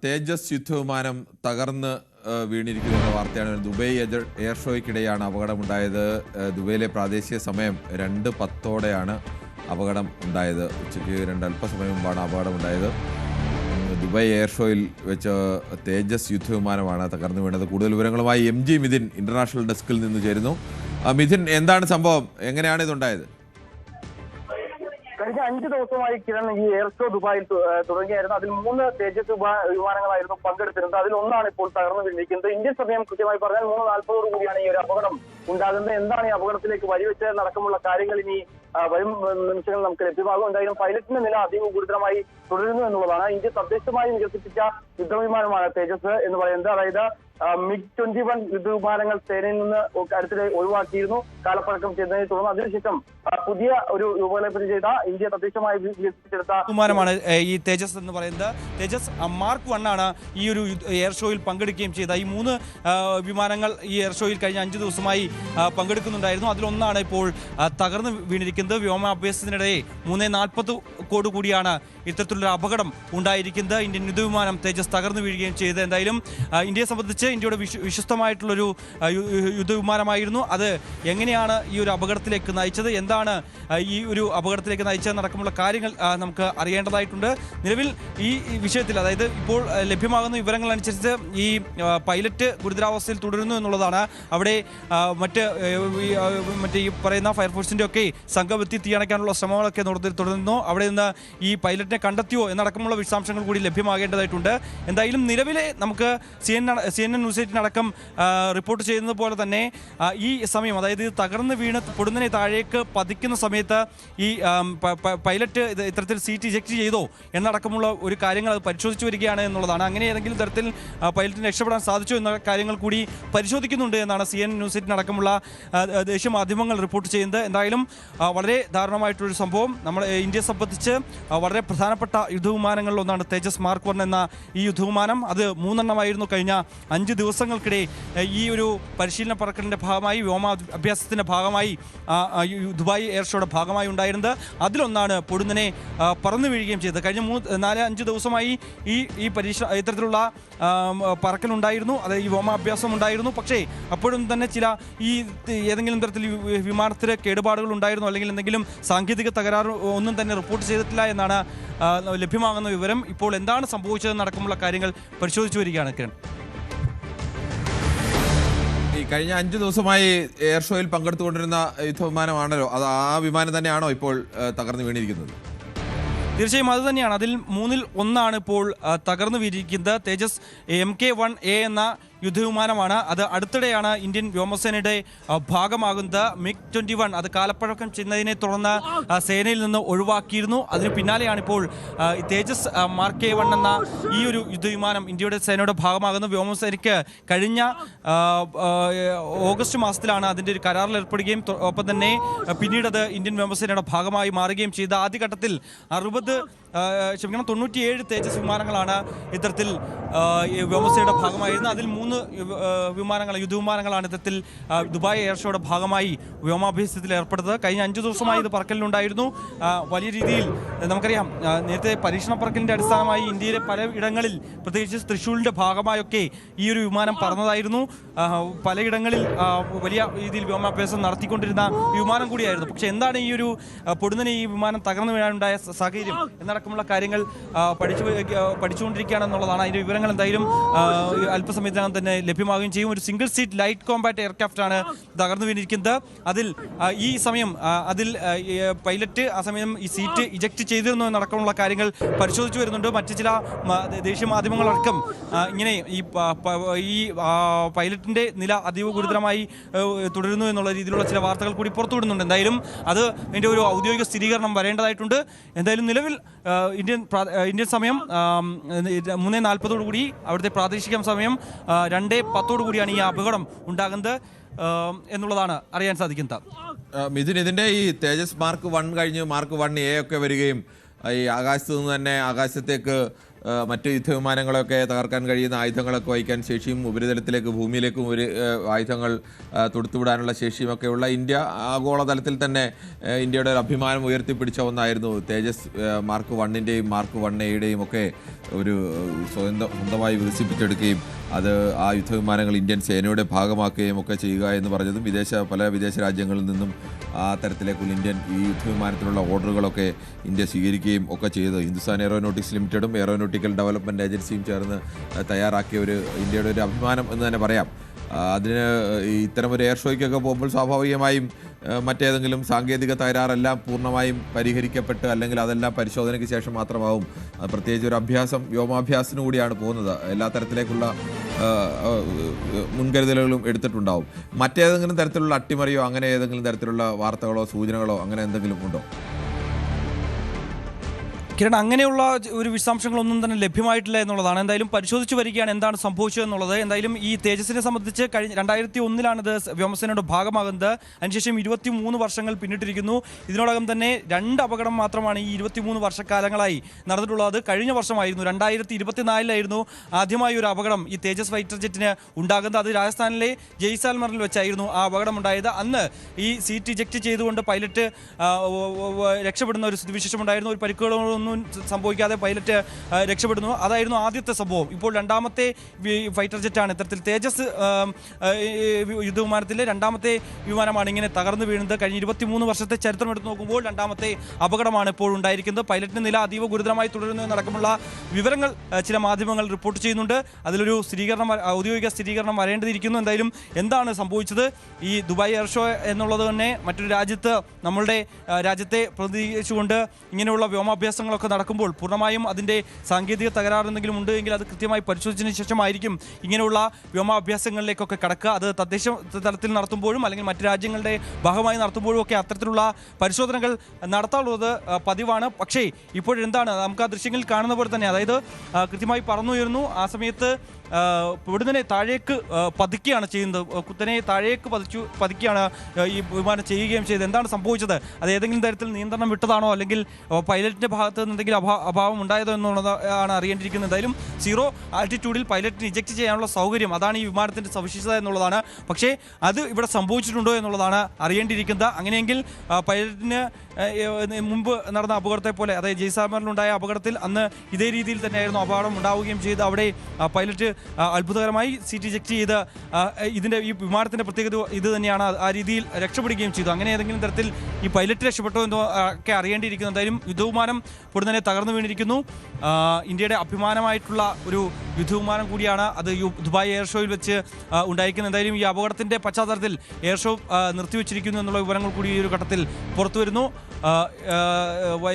തേജസ് യുദ്ധവിമാനം തകർന്ന് വീണിരിക്കുന്ന വാർത്തയാണ്. Dubai air ഷോയ്ക്കിടെയാണ് അപകടമുണ്ടായത്. ദുബൈയിലെ പ്രാദേശിക സമയം 2:10 അപകടം ഉണ്ടായത്. ഉച്ചയ്ക്ക് അല്പസമയം മുമ്പാണ് അപകടമുണ്ടായത്. ദുബായ് എയർ ഷോയിൽ വെച്ച് തേജസ് യുദ്ധവിമാനമാണ് തകർന്നു വീണത്. കൂടുതൽ വിവരങ്ങളുമായി MG മിഥുൻ ഇന്റർനാഷണൽ ഡെസ്കിൽ നിന്ന് ചേരുന്നു. മിഥുൻ, എന്താണ് സംഭവം? എങ്ങനെയാണ് ഇതുണ്ടായത്? കഴിഞ്ഞ 5 ദിവസമായി കിരൺ ഈ എയർ ഷോ ദുബായിൽ തുടങ്ങിയായിരുന്നു. അതിൽ 3 തേജസ് വിമാനങ്ങളായിരുന്നു പങ്കെടുത്തിരുന്നത്. അതിൽ ഒന്നാണ് ഇപ്പോൾ തകർന്നു വീണിരിക്കുന്നത്. ഇന്ത്യൻ സമയം കൃത്യമായി പറഞ്ഞാൽ 3:40 കൂടിയാണ് ഈ ഒരു അപകടം ഉണ്ടാകുന്നത്. എന്താണ് ഈ അപകടത്തിലേക്ക് വഴിവെച്ചതടക്കമുള്ള കാര്യങ്ങൾ ഇനി വരും നിമിഷങ്ങൾ നമുക്ക് ലഭ്യമാകും. എന്തായാലും പൈലറ്റിന്റെ നില അതീവ ഗുരുതരമായി തുടരുന്നു എന്നുള്ളതാണ്. ഇന്ത്യ തദ്ദേശമായി വികസിപ്പിച്ച യുദ്ധവിമാനമാണ് തേജസ് എന്ന് പറയുന്നത്. അതായത് MiG-21 യുദ്ധവിമാനങ്ങൾ സേനയിൽ നിന്ന് അടുത്തിടെ ഒഴിവാക്കിയിരുന്നു കാലപ്പഴക്കം ചെയ്തതിനെ തുടർന്ന്. അതിനുശേഷം പുതിയ ഒരു രൂപകൽപ്പന ചെയ്ത ഇന്ത്യ തദ്ദേശമായി വികസിപ്പിച്ചെടുത്ത വിമാനമാണ് ഈ തേജസ് എന്ന് പറയുന്നത്. തേജസ് മാർക്ക് 1 ആണ് ഈ ഒരു എയർ ഷോയിൽ പങ്കെടുക്കുകയും ചെയ്ത ഈ 3 വിമാനങ്ങൾ ഈ എയർ ഷോയിൽ കഴിഞ്ഞ 5 ദിവസമായി പങ്കെടുക്കുന്നുണ്ടായിരുന്നു. അതിലൊന്നാണ് ഇപ്പോൾ തകർന്ന് വീണിരിക്കുന്നത്. വ്യോമാഭ്യാസത്തിനിടെ 3:40 കൂടിയാണ് ഇത്തരത്തിലുള്ള അപകടം ഉണ്ടായിരിക്കുന്നത്. ഇന്ത്യൻ യുദ്ധവിമാനം തേജസ് തകർന്നു വീഴുകയും ചെയ്തത്. എന്തായാലും ഇന്ത്യയെ സംബന്ധിച്ച് ഇന്ത്യയുടെ വിശ്വസ്തമായിട്ടുള്ളൊരു യുദ്ധവിമാനമായിരുന്നു. അത് എങ്ങനെയാണ് ഈ ഒരു അപകടത്തിലേക്ക് നയിച്ചത്, എന്താണ് ഈ ഒരു അപകടത്തിലേക്ക് നയിച്ചതെന്നടക്കമുള്ള കാര്യങ്ങൾ നമുക്ക് അറിയേണ്ടതായിട്ടുണ്ട്. നിലവിൽ ഈ വിഷയത്തിൽ, അതായത് ഇപ്പോൾ ലഭ്യമാകുന്ന വിവരങ്ങൾ അനുസരിച്ച് ഈ പൈലറ്റ് ഗുരുതരാവസ്ഥയിൽ തുടരുന്നു എന്നുള്ളതാണ്. അവിടെ മറ്റ് ഈ പറയുന്ന ഫയർഫോഴ്സിൻ്റെ ഒക്കെ സംഘം എത്തി തീയണയ്ക്കാനുള്ള ശ്രമങ്ങളൊക്കെ തുടരുന്നു. അവിടെ നിന്ന് ഈ പൈലറ്റിനെ കണ്ടെത്തിയോ എന്നടക്കമുള്ള വിശദാംശങ്ങൾ കൂടി ലഭ്യമാകേണ്ടതായിട്ടുണ്ട്. എന്തായാലും നിലവിലെ നമുക്ക് CNN ന്യൂസ് 8 അടക്കം റിപ്പോർട്ട് ചെയ്യുന്നത് പോലെ തന്നെ ഈ സമയം, അതായത് തകർന്ന് വീണ് പൊടുന്നനെ താഴേക്ക് പതിക്കുന്ന സമയത്ത് ഈ പൈലറ്റ് ഇത്തരത്തിൽ സീറ്റ് ഇജക്ട് ചെയ്തോ എന്നടക്കമുള്ള ഒരു കാര്യങ്ങൾ അത് പരിശോധിച്ചു വരികയാണ് എന്നുള്ളതാണ്. അങ്ങനെ ഏതെങ്കിലും തരത്തിൽ പൈലറ്റിന് രക്ഷപ്പെടാൻ സാധിച്ചോ എന്ന കാര്യങ്ങൾ കൂടി പരിശോധിക്കുന്നുണ്ട് എന്നാണ് CNN ന്യൂസ് 8 അടക്കമുള്ള ദേശീയ മാധ്യമങ്ങൾ റിപ്പോർട്ട് ചെയ്യുന്നത്. എന്തായാലും വളരെ ദാരുണമായിട്ടൊരു സംഭവം. നമ്മൾ ഇന്ത്യയെ സംബന്ധിച്ച് വളരെ പ്രധാനപ്പെട്ട യുദ്ധവിമാനങ്ങളിൽ ഒന്നാണ് തേജസ് മാർക്ക് 1 എന്ന ഈ യുദ്ധവിമാനം. അത് 3 എണ്ണമായിരുന്നു കഴിഞ്ഞ 5 ദിവസങ്ങൾക്കിടെ ഈ ഒരു പരിശീലന പറക്കലിൻ്റെ ഭാഗമായി, വ്യോമാഭ്യാസത്തിൻ്റെ ഭാഗമായി ദുബായ് എയർ ഷോയുടെ ഭാഗമായി ഉണ്ടായിരുന്നത്. അതിലൊന്നാണ് പൊടുന്നനെ പറന്നു വീഴുകയും ചെയ്തത്. കഴിഞ്ഞ 4-5 ദിവസമായി ഈ ഇത്തരത്തിലുള്ള പറക്കലുണ്ടായിരുന്നു, അത് ഈ വ്യോമാഭ്യാസം ഉണ്ടായിരുന്നു. പക്ഷേ അപ്പോഴും തന്നെ ഈ ഏതെങ്കിലും തരത്തിൽ വിമാനത്തിൽ കേടുപാടുകൾ ഉണ്ടായിരുന്നു അല്ലെങ്കിൽ എന്തെങ്കിലും സാങ്കേതിക തകരാറ് ഒന്നും തന്നെ റിപ്പോർട്ട് ചെയ്തിട്ടില്ല എന്നാണ് ലഭ്യമാകുന്ന വിവരം. ഇപ്പോൾ എന്താണ് സംഭവിച്ചതെന്നടക്കമുള്ള കാര്യങ്ങൾ പരിശോധിച്ചു വരികയാണ് കിരൺ. ഈ കഴിഞ്ഞ 5 ദിവസമായി എയർ ഷോയിൽ പങ്കെടുത്തുകൊണ്ടിരുന്ന യുദ്ധവിമാനമാണല്ലോ, അത് ആ വിമാനം തന്നെയാണോ ഇപ്പോൾ തകർന്നു വീണിരിക്കുന്നത്? തീർച്ചയായും അത് തന്നെയാണ്. അതിൽ 3-ൽ 1 ഇപ്പോൾ തകർന്നു വീണിരിക്കുന്നത്. തേജസ് MK-1A എന്ന യുദ്ധവിമാനമാണ്. അത് അടുത്തിടെയാണ് ഇന്ത്യൻ വ്യോമസേനയുടെ ഭാഗമാകുന്നത്. MiG-21 അത് കാലപ്പഴക്കം ചെയ്യുന്നതിനെ തുടർന്ന് സേനയിൽ നിന്ന് ഒഴിവാക്കിയിരുന്നു. അതിന് പിന്നാലെയാണ് ഇപ്പോൾ തേജസ് മാർക്ക് 1 എന്ന ഈ ഒരു യുദ്ധവിമാനം ഇന്ത്യയുടെ സേനയുടെ ഭാഗമാകുന്നത്. വ്യോമസേനയ്ക്ക് കഴിഞ്ഞ ഓഗസ്റ്റ് മാസത്തിലാണ് അതിൻ്റെ ഒരു കരാറിൽ ഏർപ്പെടുകയും ഒപ്പം തന്നെ പിന്നീട് അത് ഇന്ത്യൻ വ്യോമസേനയുടെ ഭാഗമായി മാറുകയും ചെയ്ത. ആദ്യഘട്ടത്തിൽ 97 തേജസ് വിമാനങ്ങളാണ് ഇത്തരത്തിൽ വ്യോമസേനയുടെ ഭാഗമായിരുന്നത്. അതിൽ 3 യുദ്ധവിമാനങ്ങളാണ് ഇത്തരത്തിൽ ദുബായ് എയർ ഷോയുടെ ഭാഗമായി വ്യോമാഭ്യാസത്തിൽ ഏർപ്പെടുന്നത്. കഴിഞ്ഞ 5 ദിവസമായി ഇത് പറക്കലിനുണ്ടായിരുന്നു. വലിയ രീതിയിൽ നമുക്കറിയാം, നേരത്തെ പരീക്ഷണ പറക്കലിൻ്റെ അടിസ്ഥാനമായി ഇന്ത്യയിലെ പല ഇടങ്ങളിൽ, പ്രത്യേകിച്ച് തൃശ്ശൂരിൻ്റെ ഭാഗമായൊക്കെ ഈ ഒരു വിമാനം പറന്നതായിരുന്നു. പലയിടങ്ങളിൽ വലിയ രീതിയിൽ വ്യോമാഭ്യാസം നടത്തിക്കൊണ്ടിരുന്ന വിമാനം കൂടിയായിരുന്നു. പക്ഷേ എന്താണ് ഈ ഒരു പൊടുന്നനെ ഈ വിമാനം തകർന്നു വീഴാനുണ്ടായ സാഹചര്യം എന്നടക്കമുള്ള കാര്യങ്ങൾ പഠിച്ചുകൊണ്ടിരിക്കുകയാണെന്നുള്ളതാണ്. അതിൻ്റെ വിവരങ്ങൾ എന്തായാലും അല്പസമയത്തിനകം തന്നെ ലഭ്യമാവുകയും ചെയ്യും. ഒരു സിംഗിൾ സീറ്റ് ലൈറ്റ് കോമ്പാറ്റ് എയർക്രാഫ്റ്റാണ് തകർന്നു വീണിരിക്കുന്നത്. അതിൽ ഈ സമയം പൈലറ്റ് ആ സമയം ഈ സീറ്റ് ഇജക്ട് ചെയ്തിരുന്നു എന്നടക്കമുള്ള കാര്യങ്ങൾ പരിശോധിച്ചു വരുന്നുണ്ട്. മറ്റ് ചില ദേശീയ മാധ്യമങ്ങളടക്കം ഇങ്ങനെ ഈ പൈലറ്റിൻ്റെ നില അതീവ ഗുരുതരമായി തുടരുന്നു എന്നുള്ള രീതിയിലുള്ള ചില വാർത്തകൾ കൂടി പുറത്തുവിടുന്നുണ്ട്. എന്തായാലും അതിൻ്റെ ഒരു ഔദ്യോഗിക സ്ഥിരീകരണം വരേണ്ടതായിട്ടുണ്ട്. എന്തായാലും നിലവിൽ ഇന്ത്യൻ സമയം 3:40 കൂടി, അവിടുത്തെ പ്രാദേശിക സമയം 2:10 കൂടിയാണ് ഈ അപകടം ഉണ്ടാകുന്നത് എന്നുള്ളതാണ് അറിയാൻ സാധിക്കുന്നത്. മിഥുൻ, ഇതിൻ്റെ ഈ തേജസ് മാർക്ക് 1 കഴിഞ്ഞ് മാർക്ക് 1A ഒക്കെ വരികയും ഈ ആകാശത്ത് നിന്ന് തന്നെ ആകാശത്തേക്ക് മറ്റ് യുദ്ധവിമാനങ്ങളൊക്കെ തകർക്കാൻ കഴിയുന്ന ആയുധങ്ങളൊക്കെ വഹിക്കാൻ ശേഷിയും ഉപരിതലത്തിലേക്ക് ഭൂമിയിലേക്കും ഒരു ആയുധങ്ങൾ തൊടുത്തുവിടാനുള്ള ശേഷിയുമൊക്കെയുള്ള ഇന്ത്യ ആഗോളതലത്തിൽ തന്നെ ഇന്ത്യയുടെ ഒരു അഭിമാനം ഉയർത്തിപ്പിടിച്ച ഒന്നായിരുന്നു തേജസ് മാർക്ക് 1-ൻ്റെയും മാർക്ക് 1A-യുടെയും ഒക്കെ ഒരു സ്വന്തമായി വികസിപ്പിച്ചെടുക്കുകയും അത് ആ യുദ്ധവിമാനങ്ങൾ ഇന്ത്യൻ സേനയുടെ ഭാഗമാക്കുകയും ഒക്കെ ചെയ്യുക എന്ന് പറഞ്ഞതും പല വിദേശ രാജ്യങ്ങളിൽ നിന്നും ആ തരത്തിലേക്കുള്ള ഇന്ത്യൻ ഈ യുദ്ധവിമാനത്തിലുള്ള ഓർഡറുകളൊക്കെ ഇന്ത്യ സ്വീകരിക്കുകയും ഒക്കെ ചെയ്തത് ഹിന്ദുസ്ഥാൻ എയറോനോട്ടിക്സ് ലിമിറ്റഡും എയറോനോട്ടിക്കൽ ഡെവലപ്മെൻറ്റ് ഏജൻസിയും ചേർന്ന് തയ്യാറാക്കിയ ഇന്ത്യയുടെ ഒരു അഭിമാനം എന്ന് തന്നെ പറയാം. അതിന് ഇത്തരമൊരു എയർ ഷോയ്ക്കൊക്കെ പോകുമ്പോൾ സ്വാഭാവികമായും മറ്റേതെങ്കിലും സാങ്കേതിക തകരാറെല്ലാം പൂർണ്ണമായും പരിഹരിക്കപ്പെട്ട് അല്ലെങ്കിൽ അതെല്ലാം പരിശോധനയ്ക്ക് ശേഷം മാത്രമാവും. പ്രത്യേകിച്ച് ഒരു വ്യോമാഭ്യാസത്തിനു കൂടിയാണ് പോകുന്നത്. എല്ലാ തരത്തിലേക്കുള്ള മുൻകരുതലുകളും എടുത്തിട്ടുണ്ടാവും. മറ്റേതെങ്കിലും തരത്തിലുള്ള അട്ടിമറിയോ അങ്ങനെ ഏതെങ്കിലും തരത്തിലുള്ള വാർത്തകളോ സൂചനകളോ അങ്ങനെ എന്തെങ്കിലും ഉണ്ടോ? കിരൺ, അങ്ങനെയുള്ള ഒരു വിശദാംശങ്ങളൊന്നും തന്നെ ലഭ്യമായിട്ടില്ല എന്നുള്ളതാണ്. എന്തായാലും പരിശോധിച്ച് വരികയാണ് എന്താണ് സംഭവിച്ചത് എന്നുള്ളത്. എന്തായാലും ഈ തേജസിനെ സംബന്ധിച്ച് 2001 ഇത് വ്യോമസേനയുടെ ഭാഗമാകുന്നത്. അതിനുശേഷം 23 വർഷങ്ങൾ പിന്നിട്ടിരിക്കുന്നു. ഇതിനോടകം തന്നെ 2 അപകടം മാത്രമാണ് ഈ 23 വർഷക്കാലങ്ങളായി നടന്നിട്ടുള്ളത്. കഴിഞ്ഞ വർഷമായിരുന്നു 2024 ആദ്യമായി ഒരു അപകടം ഈ തേജസ് ഫൈറ്റർ ജെറ്റിന് ഉണ്ടാകുന്നത്. അത് രാജസ്ഥാനിലെ ജയ്സാൽമറിൽ വെച്ചായിരുന്നു ആ അപകടം ഉണ്ടായത്. അന്ന് ഈ സീറ്റ് ഇജക്റ്റ് ചെയ്തുകൊണ്ട് പൈലറ്റ് രക്ഷപ്പെടുന്ന ഒരു സ്ഥിതിവിശേഷമുണ്ടായിരുന്നു. ഒരു പരിക്കുകളൊന്നും സംഭവിക്കാതെ പൈലറ്റ് രക്ഷപ്പെടുന്നു. അതായിരുന്നു ആദ്യത്തെ സംഭവം. ഇപ്പോൾ രണ്ടാമത്തെ ഫൈറ്റർ ജെറ്റാണ് ഇത്തരത്തിൽ തേജസ് യുദ്ധവിമാനത്തിലെ രണ്ടാമത്തെ വിമാനമാണ് ഇങ്ങനെ തകർന്നു വീഴുന്നത്. കഴിഞ്ഞ 23 വർഷത്തെ ചരിത്രം എടുത്തു നോക്കുമ്പോൾ രണ്ടാമത്തെ അപകടമാണ് ഇപ്പോൾ ഉണ്ടായിരിക്കുന്നത്. പൈലറ്റിന്റെ നില അതീവ ഗുരുതരമായി തുടരുന്നതടക്കമുള്ള വിവരങ്ങൾ ചില മാധ്യമങ്ങൾ റിപ്പോർട്ട് ചെയ്യുന്നുണ്ട്. അതിലൊരു ഔദ്യോഗിക സ്ഥിരീകരണം വരേണ്ടിയിരിക്കുന്നു. എന്തായാലും എന്താണ് സംഭവിച്ചത്? ഈ ദുബായ് എയർ ഷോ എന്നുള്ളത് തന്നെ മറ്റൊരു രാജ്യത്ത് നമ്മളുടെ രാജ്യത്തെ പ്രതിനിധീകരിച്ചുകൊണ്ട് ഇങ്ങനെയുള്ള വ്യോമാഭ്യാസങ്ങൾ ഒക്കെ നടക്കുമ്പോൾ പൂർണ്ണമായും അതിൻ്റെ സാങ്കേതിക തകരാറ് എന്തെങ്കിലും ഉണ്ട് എങ്കിൽ അത് കൃത്യമായി പരിശോധിച്ചതിന് ശേഷമായിരിക്കും ഇങ്ങനെയുള്ള വ്യോമാഭ്യാസങ്ങളിലേക്കൊക്കെ കടക്കുക. അത് തദ്ദേശ തലത്തിൽ നടത്തുമ്പോഴും അല്ലെങ്കിൽ മറ്റ് രാജ്യങ്ങളുടെ ഭാഗമായി നടത്തുമ്പോഴും ഒക്കെ അത്തരത്തിലുള്ള പരിശോധനകൾ നടത്താറുള്ളത് പതിവാണ്. പക്ഷേ ഇപ്പോഴെന്താണ് നമുക്ക് ആ ദൃശ്യങ്ങളിൽ കാണുന്ന പോലെ തന്നെ, അതായത് കൃത്യമായി പറന്നുയരുന്നു. ആ സമയത്ത് ഇവിടുന്ന് താഴേക്ക് പതിക്കുകയാണ് ചെയ്യുന്നത്. കുത്തനെ താഴേക്ക് പതിക്കുകയാണ് ഈ വിമാനം ചെയ്യുകയും ചെയ്തത്. എന്താണ് സംഭവിച്ചത്? അത് ഏതെങ്കിലും തരത്തിൽ നിയന്ത്രണം വിട്ടതാണോ അല്ലെങ്കിൽ പൈലറ്റിൻ്റെ ഭാഗത്ത് നിന്ന് എന്തെങ്കിലും അഭാവം ഉണ്ടായതോ എന്നുള്ളതാണ് അറിയേണ്ടിയിരിക്കുന്നത്. എന്തായാലും 0 ആൾട്ടിറ്റ്യൂഡിൽ പൈലറ്റിന് ഇജക്റ്റ് ചെയ്യാനുള്ള സൗകര്യം, അതാണ് ഈ വിമാനത്തിൻ്റെ സവിശേഷത എന്നുള്ളതാണ്. പക്ഷേ അത് ഇവിടെ സംഭവിച്ചിട്ടുണ്ടോ എന്നുള്ളതാണ് അറിയേണ്ടിയിരിക്കുന്നത്. അങ്ങനെയെങ്കിൽ പൈലറ്റിന് മുമ്പ് നടന്ന അപകടത്തെ പോലെ, അതായത് ജയ്സാൽമറിലുണ്ടായ അപകടത്തിൽ അന്ന് ഇതേ രീതിയിൽ തന്നെയായിരുന്നു അപകടം ഉണ്ടാവുകയും ചെയ്ത് അവിടെ പൈലറ്റ് അത്ഭുതകരമായി സീറ്റ് ഇജക്റ്റ് ചെയ്ത് ഈ വിമാനത്തിൻ്റെ പ്രത്യേകത ഇത് തന്നെയാണ്. ആ രീതിയിൽ രക്ഷപ്പെടുകയും ചെയ്തു. അങ്ങനെ ഏതെങ്കിലും തരത്തിൽ ഈ പൈലറ്റ് രക്ഷപ്പെട്ടോ എന്നോ ഒക്കെ അറിയേണ്ടിയിരിക്കുന്നു. എന്തായാലും യുദ്ധവിമാനം ഉടൻ തന്നെ തകർന്നു വീണിരിക്കുന്നു. ഇന്ത്യയുടെ അഭിമാനമായിട്ടുള്ള ഒരു യുദ്ധവിമാനം കൂടിയാണ് അത് ദുബായ് എയർ ഷോയിൽ വെച്ച് ഉണ്ടായിരിക്കുന്നത്. എന്തായാലും ഈ അപകടത്തിൻ്റെ പശ്ചാത്തലത്തിൽ എയർ ഷോ നിർത്തിവെച്ചിരിക്കുന്നു എന്നുള്ള വിവരങ്ങൾ കൂടി ഈ ഒരു ഘട്ടത്തിൽ പുറത്തു വരുന്നു.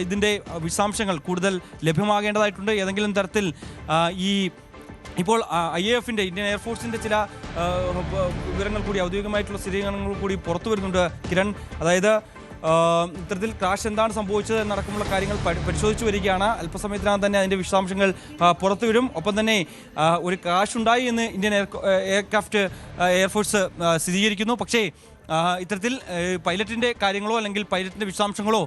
ഇതിൻ്റെ വിശദാംശങ്ങൾ കൂടുതൽ ലഭ്യമാകേണ്ടതായിട്ടുണ്ട്. ഏതെങ്കിലും തരത്തിൽ ഇപ്പോൾ IAF-ൻ്റെ ഇന്ത്യൻ എയർഫോഴ്സിൻ്റെ ചില വിവരങ്ങൾ കൂടി, ഔദ്യോഗികമായിട്ടുള്ള സ്ഥിരീകരണങ്ങൾ കൂടി പുറത്തു വരുന്നുണ്ട് കിരൺ. അതായത് ഇത്തരത്തിൽ ക്രാഷ് എന്താണ് സംഭവിച്ചത് എന്നടക്കമുള്ള കാര്യങ്ങൾ പരിശോധിച്ചു വരികയാണ്. അല്പസമയത്തിനകം തന്നെ അതിൻ്റെ വിശദാംശങ്ങൾ പുറത്തു വരും. ഒപ്പം തന്നെ ഒരു ക്രാഷ് ഉണ്ടായി എന്ന് ഇന്ത്യൻ എയർഫോഴ്സ് സ്ഥിരീകരിക്കുന്നു. പക്ഷേ ഇത്തരത്തിൽ പൈലറ്റിൻ്റെ കാര്യങ്ങളോ അല്ലെങ്കിൽ പൈലറ്റിൻ്റെ വിശദാംശങ്ങളോ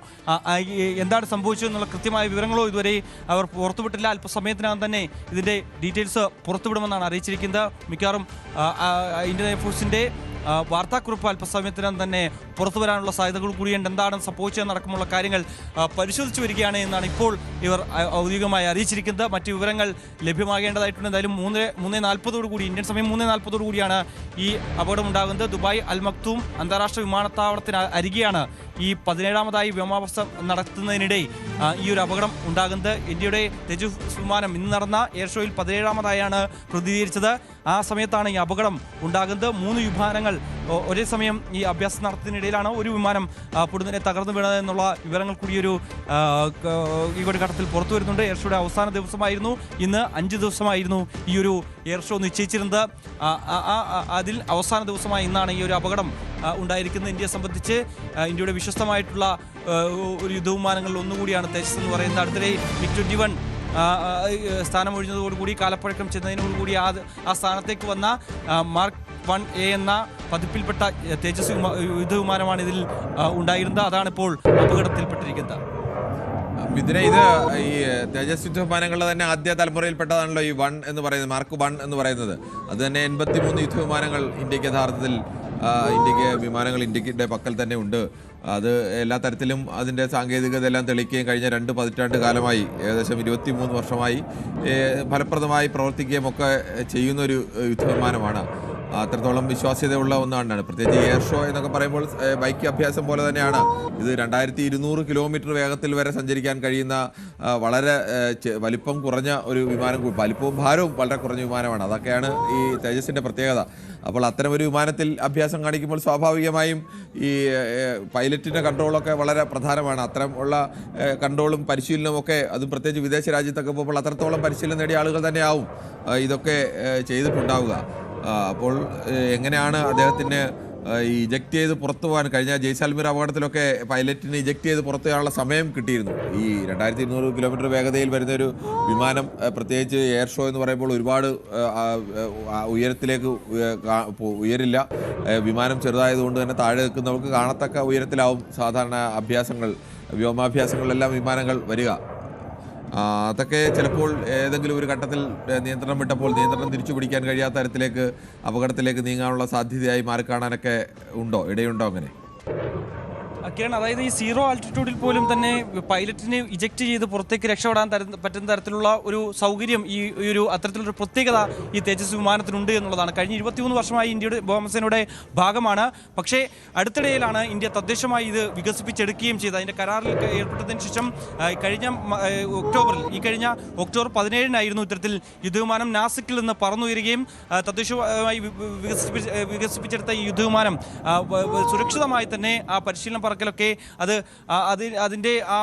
എന്താണ് സംഭവിച്ചതെന്നുള്ള കൃത്യമായ വിവരങ്ങളോ ഇതുവരെ അവർ പുറത്തുവിട്ടില്ല. അല്പസമയത്തിനകം തന്നെ ഇതിൻ്റെ ഡീറ്റെയിൽസ് പുറത്തുവിടുമെന്നാണ് അറിയിച്ചിരിക്കുന്നത്. മിക്കവാറും ഇന്ത്യൻ എയർഫോഴ്സിൻ്റെ വാർത്താക്കുറിപ്പ് അല്പസമയത്തിനകം തന്നെ പുറത്തു വരാനുള്ള സാധ്യതകൾ കൂടിയുണ്ട്. എന്താണ് സംഭവിച്ചതെന്നടക്കമുള്ള കാര്യങ്ങൾ പരിശോധിച്ചു വരികയാണ് എന്നാണ് ഇപ്പോൾ ഇവർ ഔദ്യോഗികമായി അറിയിച്ചിരിക്കുന്നത്. മറ്റ് വിവരങ്ങൾ ലഭ്യമാകേണ്ടതായിട്ടുണ്ട്. എന്തായാലും 3:40 കൂടി ഇന്ത്യൻ സമയം 3:40 കൂടിയാണ് ഈ അപകടം ഉണ്ടാകുന്നത്. ദുബായ് അൽ മക്തൂം അന്താരാഷ്ട്ര വിമാനത്താവളത്തിന് അരികെയാണ് ഈ 17ാമതായി വ്യോമാഭ്യാസം നടത്തുന്നതിനിടെ ഈ ഒരു അപകടം ഉണ്ടാകുന്നത്. ഇന്ത്യയുടെ തേജസ് വിമാനം ഇന്ന് നടന്ന എയർ ഷോയിൽ 17ാമതായാണ് പ്രതിനിധീകരിച്ചത്. ആ സമയത്താണ് ഈ അപകടം ഉണ്ടാകുന്നത്. 3 വിമാനങ്ങൾ ഒരേ സമയം ഈ അഭ്യാസം നടത്തുന്നതിനിടയിലാണ് ഒരു വിമാനം പൊടുന്നതിനെ തകർന്നു വീണത് എന്നുള്ള വിവരങ്ങൾ കൂടി ഈ ഒരു ഘട്ടത്തിൽ പുറത്തു വരുന്നുണ്ട്. എയർ ഷോയുടെ അവസാന ദിവസമായിരുന്നു ഇന്ന്. 5 ദിവസമായിരുന്നു ഈ ഒരു എയർ ഷോ നിശ്ചയിച്ചിരുന്നത്. അതിൽ അവസാന ദിവസമായി ഇന്നാണ് ഈ ഒരു അപകടം ഉണ്ടായിരിക്കുന്നത്. ഇന്ത്യയെ സംബന്ധിച്ച് ഇന്ത്യയുടെ വിശ്വസ്തമായിട്ടുള്ള ഒരു യുദ്ധവിമാനങ്ങളിൽ ഒന്നുകൂടിയാണ് തേജസ് എന്ന് പറയുന്നത്. അടുത്തിടെ MiG-21 സ്ഥാനമൊഴിഞ്ഞതോടുകൂടി കാലപ്പഴക്കം ചെന്നതിനോടുകൂടി ആ സ്ഥാനത്തേക്ക് വന്ന മാർക്ക് 1A എന്ന പതിപ്പിൽപ്പെട്ട തേജസ് യുദ്ധവിമാനമാണ് ഇതിൽ ഉണ്ടായിരുന്നത്. അതാണിപ്പോൾ അപകടത്തിൽപ്പെട്ടിരിക്കുന്നത്. ഇതിനെ ഇത് ഈ തേജസ് യുദ്ധവിമാനങ്ങളുടെ തന്നെ ആദ്യ തലമുറയിൽപ്പെട്ടതാണല്ലോ ഈ 1 എന്ന് പറയുന്നത്, മാർക്ക് 1 എന്ന് പറയുന്നത്. അത് തന്നെ 83 യുദ്ധവിമാനങ്ങൾ ഇന്ത്യക്ക് യഥാർത്ഥത്തിൽ വിമാനങ്ങൾ ഇന്ത്യയുടെ പക്കൽ തന്നെ ഉണ്ട്. അത് എല്ലാ തരത്തിലും അതിൻ്റെ സാങ്കേതികത എല്ലാം തെളിയിക്കുകയും കഴിഞ്ഞ 2 പതിറ്റാണ്ട് കാലമായി ഏകദേശം 23 വർഷമായി ഫലപ്രദമായി പ്രവർത്തിക്കുകയും ഒക്കെ ചെയ്യുന്നൊരു യുദ്ധവിമാനമാണ്. അത്രത്തോളം വിശ്വാസ്യതയുള്ള ഒന്നാണ്. പ്രത്യേകിച്ച് എയർ ഷോ എന്നൊക്കെ പറയുമ്പോൾ ബൈക്ക് അഭ്യാസം പോലെ തന്നെയാണ് ഇത്. 2200 കിലോമീറ്റർ വേഗത്തിൽ വരെ സഞ്ചരിക്കാൻ കഴിയുന്ന വളരെ വലിപ്പം കുറഞ്ഞ ഒരു വിമാനം, വലിപ്പവും ഭാരവും വളരെ കുറഞ്ഞ വിമാനമാണ്. അതൊക്കെയാണ് ഈ തേജസിൻ്റെ പ്രത്യേകത. അപ്പോൾ അത്തരമൊരു വിമാനത്തിൽ അഭ്യാസം കാണിക്കുമ്പോൾ സ്വാഭാവികമായും ഈ പൈലറ്റിൻ്റെ കൺട്രോളൊക്കെ വളരെ പ്രധാനമാണ്. അത്തരം ഉള്ള കൺട്രോളും പരിശീലനവും ഒക്കെ, അതും പ്രത്യേകിച്ച് വിദേശ രാജ്യത്തൊക്കെ പോകുമ്പോൾ അത്രത്തോളം പരിശീലനം നേടിയ ആളുകൾ തന്നെയാവും ഇതൊക്കെ ചെയ്തിട്ടുണ്ടാവുക. അപ്പോൾ എങ്ങനെയാണ് അദ്ദേഹത്തിന് ഈ ഇജക്റ്റ് ചെയ്ത് പുറത്തു പോകാൻ കഴിഞ്ഞ ജയ്സാൽമീർ അപകടത്തിലൊക്കെ പൈലറ്റിന് ഇജക്റ്റ് ചെയ്ത് പുറത്തു പോകാനുള്ള സമയം കിട്ടിയിരുന്നു. ഈ 2200 കിലോമീറ്റർ വേഗതയിൽ വരുന്നൊരു വിമാനം, പ്രത്യേകിച്ച് എയർ ഷോ എന്ന് പറയുമ്പോൾ ഒരുപാട് ഉയരത്തിലേക്ക് ഉയരില്ല. വിമാനം ചെറുതായതുകൊണ്ട് തന്നെ താഴെ നിൽക്കുന്നവർക്ക് കാണത്തക്ക ഉയരത്തിലാവും സാധാരണ വ്യോമാഭ്യാസങ്ങളിലെല്ലാം വിമാനങ്ങൾ വരിക. അതൊക്കെ ചിലപ്പോൾ ഏതെങ്കിലും ഒരു ഘട്ടത്തിൽ നിയന്ത്രണം വിട്ടപ്പോൾ നിയന്ത്രണം തിരിച്ചു പിടിക്കാൻ കഴിയാത്ത തരത്തിലേക്ക് അപകടത്തിലേക്ക് നീങ്ങാനുള്ള സാധ്യതയായി മാറിക്കാണാനൊക്കെ ഇടയുണ്ടോ അങ്ങനെ? കിരൺ, അതായത് ഈ 0 ആൾട്ടിറ്റ്യൂഡിൽ പോലും തന്നെ പൈലറ്റിനെ ഇജക്റ്റ് ചെയ്ത് പുറത്തേക്ക് രക്ഷപ്പെടാൻ പറ്റുന്ന തരത്തിലുള്ള ഒരു സൗകര്യം ഈ ഒരു അത്തരത്തിലൊരു പ്രത്യേകത ഈ തേജസ് വിമാനത്തിനുണ്ട് എന്നുള്ളതാണ്. കഴിഞ്ഞ 23 വർഷമായി ഇന്ത്യയുടെ വ്യോമസേനയുടെ ഭാഗമാണ്. പക്ഷേ അടുത്തിടയിലാണ് ഇന്ത്യ തദ്ദേശമായി ഇത് വികസിപ്പിച്ചെടുക്കുകയും ചെയ്തത്. അതിൻ്റെ കരാറിൽ ഏർപ്പെട്ടതിന് ശേഷം കഴിഞ്ഞ ഒക്ടോബർ 17-നായിരുന്നു ഇത്തരത്തിൽ യുദ്ധവിമാനം നാസിക്കിൽ നിന്ന് പറന്നുയരുകയും തദ്ദേശമായി വികസിപ്പിച്ചെടുത്ത ഈ യുദ്ധവിമാനം സുരക്ഷിതമായി തന്നെ ആ പരിശീലനം പറക്കലൊക്കെ അതിൻ്റെ ആ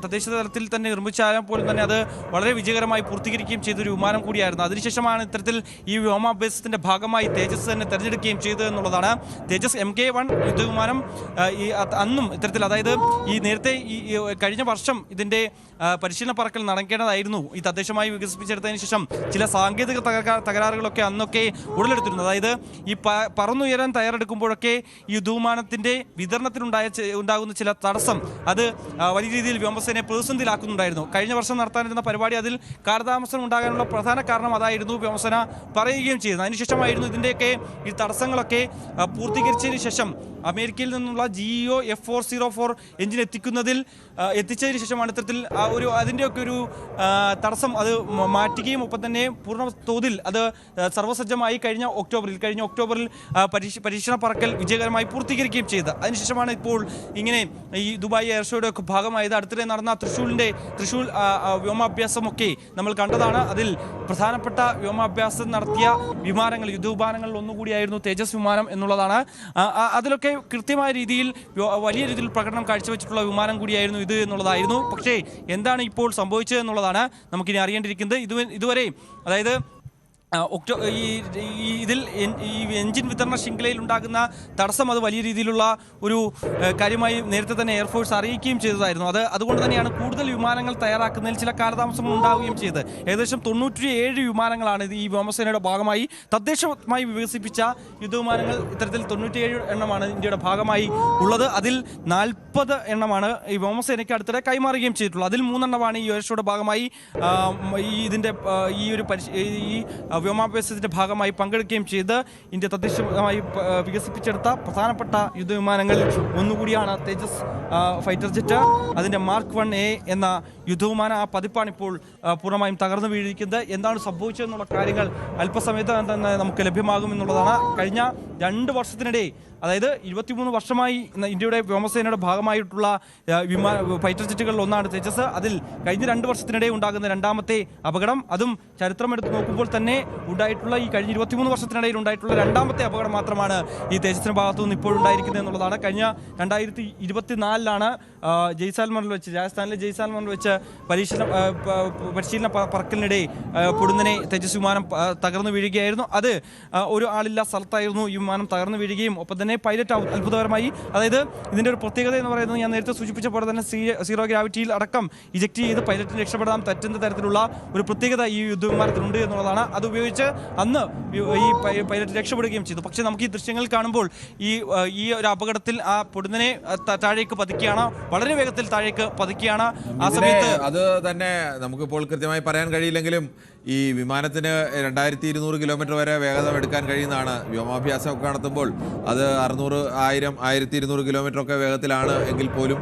തദ്ദേശ തലത്തിൽ തന്നെ നിർമ്മിച്ചാൽ പോലും തന്നെ അത് വളരെ വിജയകരമായി പൂർത്തീകരിക്കുകയും ചെയ്തൊരു വിമാനം കൂടിയായിരുന്നു. അതിനുശേഷമാണ് ഇത്തരത്തിൽ ഈ വ്യോമാഭ്യാസത്തിൻ്റെ ഭാഗമായി തേജസ് തന്നെ തിരഞ്ഞെടുക്കുകയും ചെയ്തത് എന്നുള്ളതാണ്. തേജസ് MK-1 യുദ്ധവിമാനം അന്നും ഇത്തരത്തിൽ, അതായത് ഈ നേരത്തെ ഈ കഴിഞ്ഞ വർഷം ഇതിൻ്റെ പരിശീലന പറക്കൽ നടക്കേണ്ടതായിരുന്നു. ഈ തദ്ദേശമായി വികസിപ്പിച്ചെടുത്തതിന് ശേഷം ചില സാങ്കേതിക തകരാറുകളൊക്കെ അന്നൊക്കെ ഉടലെടുത്തിരുന്നു. അതായത് ഈ പറന്നുയരാൻ തയ്യാറെടുക്കുമ്പോഴൊക്കെ ഈ യുദ്ധവിമാനത്തിൻ്റെ ഉണ്ടാകുന്ന ചില തടസ്സം അത് വലിയ രീതിയിൽ വ്യോമസേനയെ പ്രതിസന്ധിയിലാക്കുന്നുണ്ടായിരുന്നു. കഴിഞ്ഞ വർഷം നടത്താനിരുന്ന പരിപാടി അതിൽ കാലതാമസം ഉണ്ടാകാനുള്ള പ്രധാന കാരണം അതായിരുന്നു വ്യോമസേന പറയുകയും ചെയ്തത്. അതിനുശേഷമായിരുന്നു ഇതിൻ്റെയൊക്കെ ഈ തടസ്സങ്ങളൊക്കെ പൂർത്തീകരിച്ചതിന് ശേഷം അമേരിക്കയിൽ നിന്നുള്ള GEO F404 എഞ്ചിൻ എത്തിച്ചതിന് ശേഷമാണ് ഇത്തരത്തിൽ അതിൻ്റെയൊക്കെ ഒരു തടസ്സം അത് മാറ്റുകയും ഒപ്പം തന്നെ പൂർണ്ണ തോതിൽ അത് സർവ്വസജ്ജമായി കഴിഞ്ഞ ഒക്ടോബറിൽ പരീക്ഷണ പറക്കൽ വിജയകരമായി പൂർത്തീകരിക്കുകയും ചെയ്തത്. അതിനുശേഷമാണ് ഇപ്പോൾ ഇങ്ങനെ ഈ ദുബായ് എയർ ഷോയുടെ ഒക്കെ ഭാഗമായത്. അടുത്തിടെ നടന്ന തൃശ്ശൂർ വ്യോമാഭ്യാസമൊക്കെ നമ്മൾ കണ്ടതാണ്. അതിൽ പ്രധാനപ്പെട്ട വ്യോമാഭ്യാസം നടത്തിയ യുദ്ധവിമാനങ്ങളിൽ ഒന്നുകൂടിയായിരുന്നു തേജസ് വിമാനം എന്നുള്ളതാണ്. അതിലൊക്കെ കൃത്യമായ രീതിയിൽ വലിയ രീതിയിൽ പ്രകടനം കാഴ്ചവെച്ചിട്ടുള്ള വിമാനം കൂടിയായിരുന്നു ഇത് എന്നുള്ളതായിരുന്നു. പക്ഷേ എന്താണ് ഇപ്പോൾ സംഭവിച്ചത് എന്നുള്ളതാണ് നമുക്കിനി അറിയേണ്ടിയിരിക്കുന്നത്. ഇതുവരെ അതായത് ഇതിൽ ഈ എഞ്ചിൻ വിതരണ ശൃംഖലയിൽ ഉണ്ടാകുന്ന തടസ്സം അത് വലിയ രീതിയിലുള്ള ഒരു കാര്യമായി നേരത്തെ തന്നെ എയർഫോഴ്സ് അറിയിക്കുകയും ചെയ്തതായിരുന്നു. അതുകൊണ്ട് തന്നെയാണ് കൂടുതൽ വിമാനങ്ങൾ തയ്യാറാക്കുന്നതിൽ ചില കാലതാമസങ്ങൾ ഉണ്ടാവുകയും ചെയ്തത്. ഏകദേശം 97 വിമാനങ്ങളാണ് ഈ വ്യോമസേനയുടെ ഭാഗമായി തദ്ദേശമായി വികസിപ്പിച്ച യുദ്ധവിമാനങ്ങൾ. ഇത്തരത്തിൽ 97 എണ്ണമാണ് ഇന്ത്യയുടെ ഭാഗമായി ഉള്ളത്. അതിൽ 40 എണ്ണമാണ് ഈ വ്യോമസേനയ്ക്ക് അടുത്തിടെ കൈമാറുകയും ചെയ്തിട്ടുള്ളത്. അതിൽ 3 എണ്ണമാണ് ഈ എയർ ഷോയുടെ ഭാഗമായി ഈ വ്യോമാഭ്യാസത്തിന്റെ ഭാഗമായി പങ്കെടുക്കുകയും ചെയ്ത് ഇന്ത്യ തദ്ദേശമായി വികസിപ്പിച്ചെടുത്ത പ്രധാനപ്പെട്ട യുദ്ധവിമാനങ്ങളിൽ ഒന്നുകൂടിയാണ് തേജസ് ഫൈറ്റർ ജെറ്റ്. അതിൻ്റെ മാർക്ക് 1A എന്ന യുദ്ധവിമാനം, ആ പതിപ്പാണ് ഇപ്പോൾ പൂർണ്ണമായും തകർന്നു വീഴിക്കുന്നത്. എന്താണ് സംഭവിച്ചതെന്നുള്ള കാര്യങ്ങൾ അല്പസമയത്ത് തന്നെ നമുക്ക് ലഭ്യമാകും എന്നുള്ളതാണ്. കഴിഞ്ഞ 2 വർഷത്തിനിടെ, അതായത് 23 വർഷമായി ഇന്ത്യയുടെ വ്യോമസേനയുടെ ഭാഗമായിട്ടുള്ള ഫൈറ്റർ ജെറ്റുകളിൽ ഒന്നാണ് തേജസ്. അതിൽ കഴിഞ്ഞ 2 വർഷത്തിനിടെ ഉണ്ടാകുന്ന രണ്ടാമത്തെ അപകടം, അതും ചരിത്രമെടുത്ത് നോക്കുമ്പോൾ തന്നെ ഉണ്ടായിട്ടുള്ള ഈ കഴിഞ്ഞ 23 വർഷത്തിനിടയിൽ ഉണ്ടായിട്ടുള്ള രണ്ടാമത്തെ അപകടം മാത്രമാണ് ഈ തേജസിന്റെ ഭാഗത്തു നിന്ന് ഇപ്പോഴുണ്ടായിരിക്കുന്നത് എന്നുള്ളതാണ്. കഴിഞ്ഞ 2024 രാജസ്ഥാനിലെ ജയ്സാൽമറിൽ വെച്ച് പരിശീലന പറക്കലിനിടെ പൊടുന്നനെ തേജസ് വിമാനം തകർന്നു വീഴുകയായിരുന്നു. അത് ഒരു ആളില്ലാ സ്ഥലത്തായിരുന്നു ഈ വിമാനം തകർന്നു വീഴുകയും ഒപ്പം തന്നെ തന്നെ പൈലറ്റ് അത്ഭുതകരമായി, അതായത് ഇതിൻ്റെ ഒരു പ്രത്യേകത എന്ന് പറയുന്നത് ഞാൻ നേരത്തെ സൂചിപ്പിച്ച പോലെ തന്നെ സീറോ ഗ്രാവിറ്റിയിൽ അടക്കം ഇജക്ട് ചെയ്ത് പൈലറ്റിന് രക്ഷപ്പെടാൻ പറ്റുന്ന തരത്തിലുള്ള ഒരു പ്രത്യേകത ഈ യുദ്ധവിമാനത്തിനുണ്ട് എന്നുള്ളതാണ്. അത് ഉപയോഗിച്ച് അന്ന് ഈ പൈലറ്റ് രക്ഷപ്പെടുകയും ചെയ്തു. പക്ഷേ നമുക്ക് ഈ ദൃശ്യങ്ങൾ കാണുമ്പോൾ ഈ ഒരു അപകടത്തിൽ ആ പൊടുന്നനെ താഴേക്ക് പതിക്കുകയാണ്, വളരെ വേഗത്തിൽ താഴേക്ക് പതിക്കുകയാണ്. ആ സമയത്ത് അത് തന്നെ നമുക്കിപ്പോൾ കൃത്യമായി പറയാൻ കഴിയില്ലെങ്കിലും ഈ വിമാനത്തിന് 2200 കിലോമീറ്റർ വരെ വേഗത എടുക്കാൻ കഴിയുന്നതാണ്. വ്യോമാഭ്യാസമൊക്കെ നടത്തുമ്പോൾ അത് 600, 1000, 1200 കിലോമീറ്റർ ഒക്കെ വേഗത്തിലാണ് എങ്കിൽ പോലും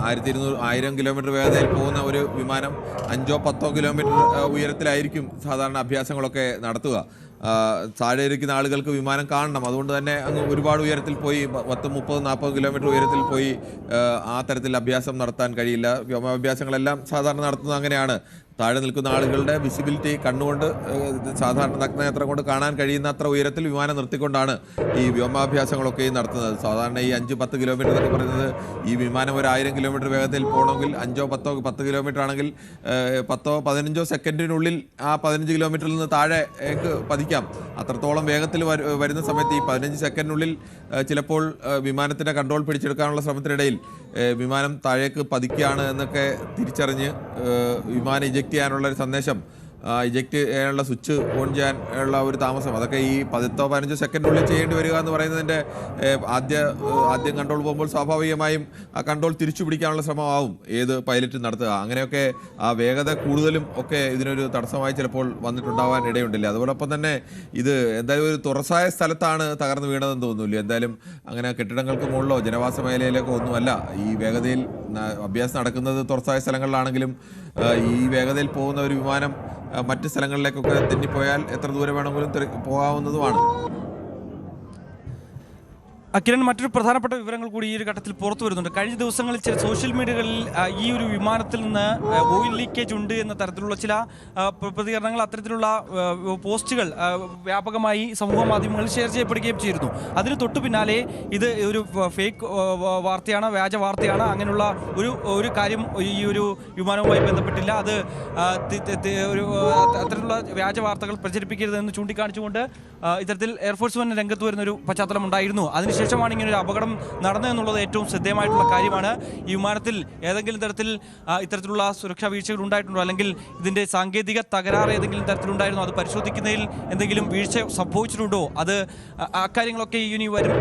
1000 കിലോമീറ്റർ വേഗതയിൽ പോകുന്ന ഒരു വിമാനം 5-10 കിലോമീറ്റർ ഉയരത്തിലായിരിക്കും സാധാരണ അഭ്യാസങ്ങളൊക്കെ നടത്തുക. താഴെ ഇരിക്കുന്ന ആളുകൾക്ക് വിമാനം കാണണം. അതുകൊണ്ട് തന്നെ അങ്ങ് ഒരുപാട് ഉയരത്തിൽ പോയി 30-40 കിലോമീറ്റർ ഉയരത്തിൽ പോയി ആ തരത്തിൽ അഭ്യാസം നടത്താൻ കഴിയില്ല. വ്യോമാഭ്യാസങ്ങളെല്ലാം സാധാരണ നടത്തുന്നത് അങ്ങനെയാണ്. താഴെ നിൽക്കുന്ന ആളുകളുടെ വിസിബിലിറ്റി കണ്ണുകൊണ്ട് സാധാരണ നഗ്നനേത്രം കൊണ്ട് കാണാൻ കഴിയുന്ന അത്ര ഉയരത്തിൽ വിമാനം നിർത്തിക്കൊണ്ടാണ് ഈ വ്യോമാഭ്യാസങ്ങളൊക്കെ നടത്തുന്നത്. സാധാരണ ഈ 5-10 കിലോമീറ്റർ എന്നൊക്കെ പറയുന്നത് ഈ വിമാനം ഒരു 1000 കിലോമീറ്റർ വേഗത്തിൽ പോകണമെങ്കിൽ 5-10 കിലോമീറ്റർ ആണെങ്കിൽ 10-15 സെക്കൻഡിനുള്ളിൽ ആ 15 കിലോമീറ്ററിൽ നിന്ന് താഴേക്ക് പതിക്കാം. അത്രത്തോളം വേഗത്തിൽ വരുന്ന സമയത്ത് ഈ 15 സെക്കൻഡിനുള്ളിൽ ചിലപ്പോൾ വിമാനത്തിൻ്റെ കൺട്രോൾ പിടിച്ചെടുക്കാനുള്ള ശ്രമത്തിനിടയിൽ വിമാനം താഴേക്ക് പതിക്കുകയാണ് എന്നൊക്കെ തിരിച്ചറിഞ്ഞ് വിമാനം ഇജക്റ്റ് ചെയ്യാനുള്ള ഒരു സന്ദേശം, ഇജക്റ്റ് ചെയ്യാനുള്ള സ്വിച്ച് ഓൺ ചെയ്യാൻ ഉള്ള ഒരു താമസം, അതൊക്കെ ഈ 10-15 സെക്കൻഡിനുള്ളിൽ ചെയ്യേണ്ടി വരിക എന്ന് പറയുന്നതിൻ്റെ ആദ്യം കൺട്രോൾ പോകുമ്പോൾ സ്വാഭാവികമായും ആ കൺട്രോൾ തിരിച്ചു പിടിക്കാനുള്ള ശ്രമമാവും ഏത് പൈലറ്റ് നടത്തുക. അങ്ങനെയൊക്കെ ആ വേഗത കൂടുതലും ഒക്കെ ഇതിനൊരു തടസ്സമായി ചിലപ്പോൾ വന്നിട്ടുണ്ടാവാൻ ഇടയുണ്ടില്ല. അതുപോലൊപ്പം തന്നെ ഇത് എന്തായാലും ഒരു തുറസായ സ്ഥലത്താണ് തകർന്നു വീണതെന്ന് തോന്നുന്നില്ല. എന്തായാലും അങ്ങനെ കെട്ടിടങ്ങൾക്ക് മുകളിലോ ജനവാസ മേഖലയിലേക്കോ ഒന്നുമല്ല. ഈ വേഗതയിൽ അഭ്യാസം നടക്കുന്നത് തുറസായ സ്ഥലങ്ങളിലാണെങ്കിലും ഈ വേഗതയിൽ പോകുന്ന ഒരു വിമാനം മറ്റ് സ്ഥലങ്ങളിലേക്കൊക്കെ തെന്നിപ്പോയാൽ എത്ര ദൂരം വേണമെങ്കിലും പോകാവുന്നതുമാണ്. കിരൺ, മറ്റൊരു പ്രധാനപ്പെട്ട വിവരങ്ങൾ കൂടി ഈ ഒരു ഘട്ടത്തിൽ പുറത്തു വരുന്നുണ്ട്. കഴിഞ്ഞ ദിവസങ്ങളിൽ ചില സോഷ്യൽ മീഡിയകളിൽ ഈ ഒരു വിമാനത്തിൽ നിന്ന് ഓയിൽ ലീക്കേജ് ഉണ്ട് എന്ന തരത്തിലുള്ള ചില പ്രതികരണങ്ങൾ, അത്തരത്തിലുള്ള പോസ്റ്റുകൾ വ്യാപകമായി സമൂഹ മാധ്യമങ്ങളിൽ ഷെയർ ചെയ്യപ്പെടുകയും ചെയ്തിരുന്നു. അതിന് തൊട്ടു പിന്നാലെ ഇത് ഒരു ഫേക്ക് വാർത്തയാണ്, വ്യാജ വാർത്തയാണ്, അങ്ങനെയുള്ള ഒരു കാര്യം ഈ ഒരു വിമാനവുമായി ബന്ധപ്പെട്ടില്ല, അത് അത്തരത്തിലുള്ള വ്യാജ വാർത്തകൾ പ്രചരിപ്പിക്കരുതെന്ന് ചൂണ്ടിക്കാണിച്ചുകൊണ്ട് ഇത്തരത്തിൽ എയർഫോഴ്സ് വൻ രംഗത്ത് വരുന്നൊരു പശ്ചാത്തലം ഉണ്ടായിരുന്നു. അതിനുശേഷമാണ് ഇങ്ങനെ ഒരു അപകടം നടന്നതെന്നുള്ളത് ഏറ്റവും ശ്രദ്ധേയമായിട്ടുള്ള കാര്യമാണ്. ഈ വിമാനത്തിൽ ഏതെങ്കിലും തരത്തിൽ ഇത്തരത്തിലുള്ള സുരക്ഷാ വീഴ്ചകൾ ഉണ്ടായിട്ടുണ്ടോ, അല്ലെങ്കിൽ ഇതിൻ്റെ സാങ്കേതിക തകരാറ് ഏതെങ്കിലും തരത്തിലുണ്ടായിരുന്നോ, അത് പരിശോധിക്കുന്നതിൽ എന്തെങ്കിലും വീഴ്ച സംഭവിച്ചിട്ടുണ്ടോ, അത് അക്കാര്യങ്ങളൊക്കെ ഇനി വരും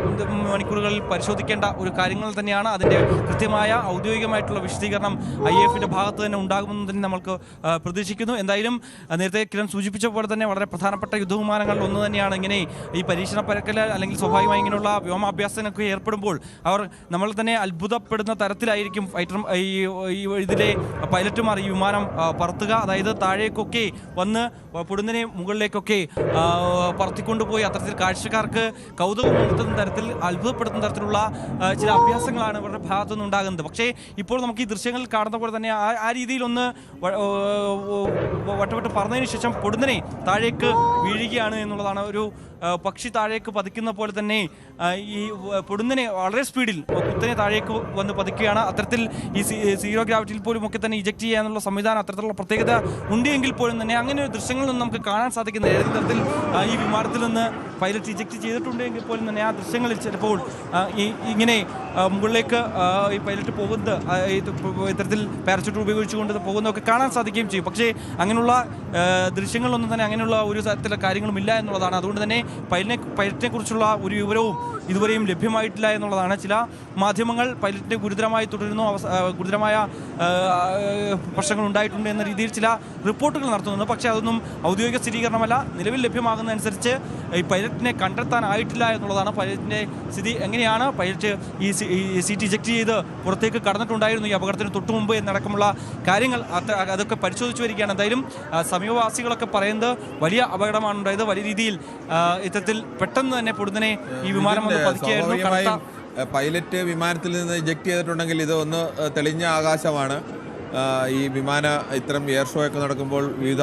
മണിക്കൂറുകളിൽ പരിശോധിക്കേണ്ട ഒരു കാര്യങ്ങൾ തന്നെയാണ്. അതിൻ്റെ കൃത്യമായ ഔദ്യോഗികമായിട്ടുള്ള വിശദീകരണം IAF-ന്റെ ഭാഗത്ത് തന്നെ ഉണ്ടാകുമെന്ന് തന്നെ നമ്മൾക്ക് പ്രതീക്ഷിക്കുന്നു. എന്തായാലും നേരത്തെ കിരൺ സൂചിപ്പിച്ച പോലെ തന്നെ വളരെ പ്രധാനപ്പെട്ട യുദ്ധവിമാനങ്ങളിൽ ഒന്ന് തന്നെയാണ് ഇങ്ങനെ ഈ പരീക്ഷണ പരക്കൽ അല്ലെങ്കിൽ സ്വാഭാവികമായി ഇങ്ങനെയുള്ള വ്യോമാഭ്യാസത്തിനൊക്കെ ഏർപ്പെടുമ്പോൾ നമ്മൾ തന്നെ അത്ഭുതപ്പെടുന്ന തരത്തിലായിരിക്കും ഇതിലെ പൈലറ്റുമാർ ഈ വിമാനം പറത്തുക. അതായത് താഴേക്കൊക്കെ വന്ന് പൊടുന്നനെ മുകളിലേക്കൊക്കെ പറത്തിക്കൊണ്ടുപോയി അത്തരത്തിൽ കാഴ്ചക്കാർക്ക് കൗതുകമുണർത്തുന്ന തരത്തിൽ അത്ഭുതപ്പെടുത്തുന്ന തരത്തിലുള്ള ചില അഭ്യാസങ്ങളാണ് ഇവരുടെ ഭാഗത്തുനിന്ന് ഉണ്ടാകുന്നത്. പക്ഷേ ഇപ്പോൾ നമുക്ക് ഈ ദൃശ്യങ്ങളിൽ കാണുന്ന പോലെ തന്നെ ആ രീതിയിലൊന്ന് വട്ടവട്ട് പറഞ്ഞതിന് ശേഷം പൊടുന്നനെ താഴേക്ക് വീഴുകയാണ് എന്നുള്ളതാണ്. ഒരു പക്ഷി താഴേക്ക് പതിക്കുന്ന പോലെ തന്നെ ഈ പൊടുന്നനെ വളരെ സ്പീഡിൽ കുത്തനെ താഴേക്ക് വന്ന് പതിക്കുകയാണ്. അത്തരത്തിൽ ഈ സീറോ ഗ്രാവിറ്റിയിൽ പോലും ഒക്കെ തന്നെ ഇജക്റ്റ് ചെയ്യാനുള്ള സംവിധാനം, അത്തരത്തിലുള്ള പ്രത്യേകത ഉണ്ട് എങ്കിൽ പോലും തന്നെ അങ്ങനെ ഒരു ദൃശ്യങ്ങളൊന്നും നമുക്ക് കാണാൻ സാധിക്കുന്നത് ഏതെങ്കിലും തരത്തിൽ ഈ വിമാനത്തിൽ നിന്ന് പൈലറ്റ് ഇജക്റ്റ് ചെയ്തിട്ടുണ്ടെങ്കിൽ പോലും തന്നെ ആ ദൃശ്യങ്ങളിൽ ചിലപ്പോൾ ഇങ്ങനെ മുകളിലേക്ക് ഈ പൈലറ്റ് പോകുന്നത് ഇത്തരത്തിൽ പാരച്യൂട്ട് ഉപയോഗിച്ചുകൊണ്ട് പോകുന്നതൊക്കെ കാണാൻ സാധിക്കുകയും ചെയ്യും. പക്ഷേ അങ്ങനെയുള്ള ദൃശ്യങ്ങളൊന്നും തന്നെ അങ്ങനെയുള്ള ഒരു തരത്തിലുള്ള കാര്യങ്ങളും ഇല്ല എന്നുള്ളതാണ്. അതുകൊണ്ട് തന്നെ പൈലറ്റിനെ കുറിച്ചുള്ള ഒരു വിവരവും ഇതുവരെയും ലഭ്യമായിട്ടില്ല എന്നുള്ളതാണ്. ചില മാധ്യമങ്ങൾ പൈലറ്റിനെ ഗുരുതരമായി തുടരുന്നു, ഗുരുതരമായ പ്രശ്നങ്ങൾ ഉണ്ടായിട്ടുണ്ട് എന്ന രീതിയിൽ ചില റിപ്പോർട്ടുകൾ നടത്തുന്നുണ്ട്. പക്ഷേ അതൊന്നും ഔദ്യോഗിക സ്ഥിരീകരണമല്ല. നിലവിൽ ലഭ്യമാകുന്നതനുസരിച്ച് ഈ പൈലറ്റിനെ കണ്ടെത്താനായിട്ടില്ല എന്നുള്ളതാണ്. പൈലറ്റിൻ്റെ സ്ഥിതി എങ്ങനെയാണ്, പൈലറ്റ് ഈ സീറ്റ് ഇജക്റ്റ് ചെയ്ത് പുറത്തേക്ക് കടന്നിട്ടുണ്ടായിരുന്നു ഈ അപകടത്തിന് തൊട്ടു മുമ്പ് എന്നടക്കമുള്ള കാര്യങ്ങൾ അതൊക്കെ പരിശോധിച്ചു വരികയാണ്. എന്തായാലും സമീപവാസികളൊക്കെ പറയുന്നത് വലിയ അപകടമാണ് ഉണ്ടായത്. വലിയ രീതിയിൽ ഇത്തരത്തിൽ പെട്ടെന്ന് തന്നെ പൊടുന്നനെ ഈ വിമാനം വന്ന് പതിക്കുകയായിരുന്നു. പൈലറ്റ് വിമാനത്തിൽ നിന്ന് ഇജക്റ്റ് ചെയ്തിട്ടുണ്ടെങ്കിൽ ഇത് ഒന്ന് തെളിഞ്ഞ ആകാശമാണ്. ഈ വിമാന ഇത്തരം എയർ ഷോ ഒക്കെ നടക്കുമ്പോൾ വിവിധ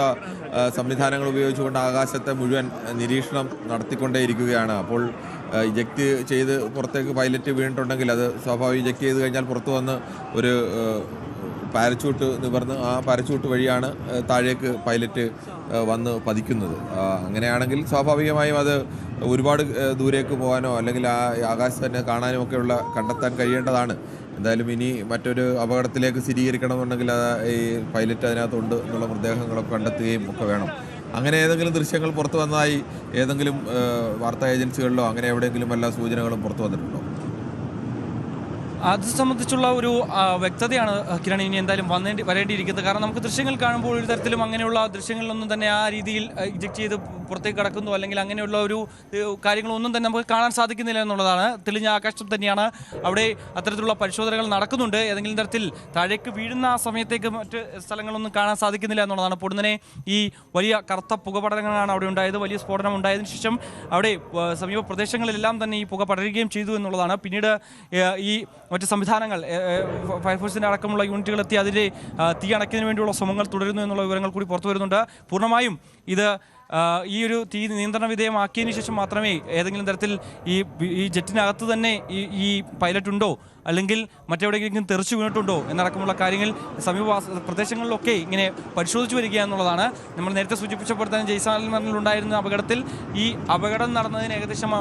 സംവിധാനങ്ങൾ ഉപയോഗിച്ചുകൊണ്ട് ആകാശത്തെ മുഴുവൻ നിരീക്ഷണം നടത്തിക്കൊണ്ടേയിരിക്കുകയാണ്. അപ്പോൾ ഇജക്റ്റ് ചെയ്ത് പുറത്തേക്ക് പൈലറ്റ് വീണിട്ടുണ്ടെങ്കിൽ അത് സ്വാഭാവികം ഇജക്റ്റ് ചെയ്ത് കഴിഞ്ഞാൽ പുറത്തു വന്ന് ഒരു പാരച്യൂട്ട് നിവർന്ന് ആ പാരച്യൂട്ട് വഴിയാണ് താഴേക്ക് പൈലറ്റ് വന്ന് പതിക്കുന്നത്. അങ്ങനെയാണെങ്കിൽ സ്വാഭാവികമായും അത് ഒരുപാട് ദൂരേക്ക് പോകാനോ അല്ലെങ്കിൽ ആ ആകാശത്ത് തന്നെ കാണാനും ഒക്കെയുള്ള കണ്ടെത്താൻ കഴിയേണ്ടതാണ്. എന്തായാലും ഇനി മറ്റൊരു അപകടത്തിലേക്ക് സ്ഥിരീകരിക്കണമെന്നുണ്ടെങ്കിൽ ഈ പൈലറ്റ് അതിനകത്തുണ്ട് എന്നുള്ള മൃതദേഹങ്ങളൊക്കെ കണ്ടെത്തുകയും ഒക്കെ വേണം. അങ്ങനെ ഏതെങ്കിലും ദൃശ്യങ്ങൾ പുറത്തു വന്നതായി ഏതെങ്കിലും വാർത്താ ഏജൻസികളിലോ അങ്ങനെ എവിടെയെങ്കിലും എല്ലാ സൂചനകളും പുറത്തു വന്നിട്ടുണ്ടോ? അത് സംബന്ധിച്ചുള്ള ഒരു വ്യക്തതയാണ് കിരൺ ഇനി എന്തായാലും വരേണ്ടിയിരിക്കുന്നത്. കാരണം നമുക്ക് ദൃശ്യങ്ങൾ കാണുമ്പോൾ ഒരു തരത്തിലും അങ്ങനെയുള്ള ദൃശ്യങ്ങളിലൊന്നും തന്നെ ആ രീതിയിൽ ഇജക്ട് ചെയ്ത് പുറത്തേക്ക് കടക്കുന്നു അല്ലെങ്കിൽ അങ്ങനെയുള്ള ഒരു കാര്യങ്ങളൊന്നും തന്നെ നമുക്ക് കാണാൻ സാധിക്കുന്നില്ല എന്നുള്ളതാണ്. തെളിഞ്ഞ ആകാശം തന്നെയാണ്. അവിടെ അത്തരത്തിലുള്ള പരിശോധനകൾ നടക്കുന്നുണ്ട്. ഏതെങ്കിലും തരത്തിൽ താഴേക്ക് വീഴുന്ന ആ സമയത്തേക്ക് മറ്റ് സ്ഥലങ്ങളൊന്നും കാണാൻ സാധിക്കുന്നില്ല എന്നുള്ളതാണ്. പൊടുന്നനെ ഈ വലിയ കറുത്ത പുകപടലങ്ങളാണ് അവിടെ ഉണ്ടായത്. വലിയ സ്ഫോടനം ഉണ്ടായതിനു ശേഷം അവിടെ സമീപ പ്രദേശങ്ങളിലെല്ലാം തന്നെ ഈ പുക പടരുകയും ചെയ്തു എന്നുള്ളതാണ്. പിന്നീട് ഈ മറ്റ് സംവിധാനങ്ങൾ ഫയർഫോഴ്സിൻ്റെ അടക്കമുള്ള യൂണിറ്റുകൾ എത്തി അതിൽ തീ അണയ്ക്കുന്നതിന് വേണ്ടിയുള്ള ശ്രമങ്ങൾ തുടരുന്നു എന്നുള്ള വിവരങ്ങൾ കൂടി പുറത്തു വരുന്നുണ്ട്. പൂർണ്ണമായും ഇത് ഈ ഒരു തീ നിയന്ത്രണ വിധേയമാക്കിയതിനു ശേഷം മാത്രമേ ഏതെങ്കിലും തരത്തിൽ ഈ ജെറ്റിനകത്ത് തന്നെ ഈ പൈലറ്റ് ഉണ്ടോ അല്ലെങ്കിൽ മറ്റെവിടെയെങ്കിലും തെറിച്ചു വീണിട്ടുണ്ടോ എന്നടക്കമുള്ള കാര്യങ്ങൾ സമീപ പ്രദേശങ്ങളിലൊക്കെ ഇങ്ങനെ പരിശോധിച്ചു വരിക എന്നുള്ളതാണ്. നമ്മൾ നേരത്തെ സൂചിപ്പിച്ചപ്പോൾ തന്നെ ജയ്സാൽമറിലുണ്ടായിരുന്ന അപകടത്തിൽ ഈ അപകടം നടന്നതിന് ഏകദേശം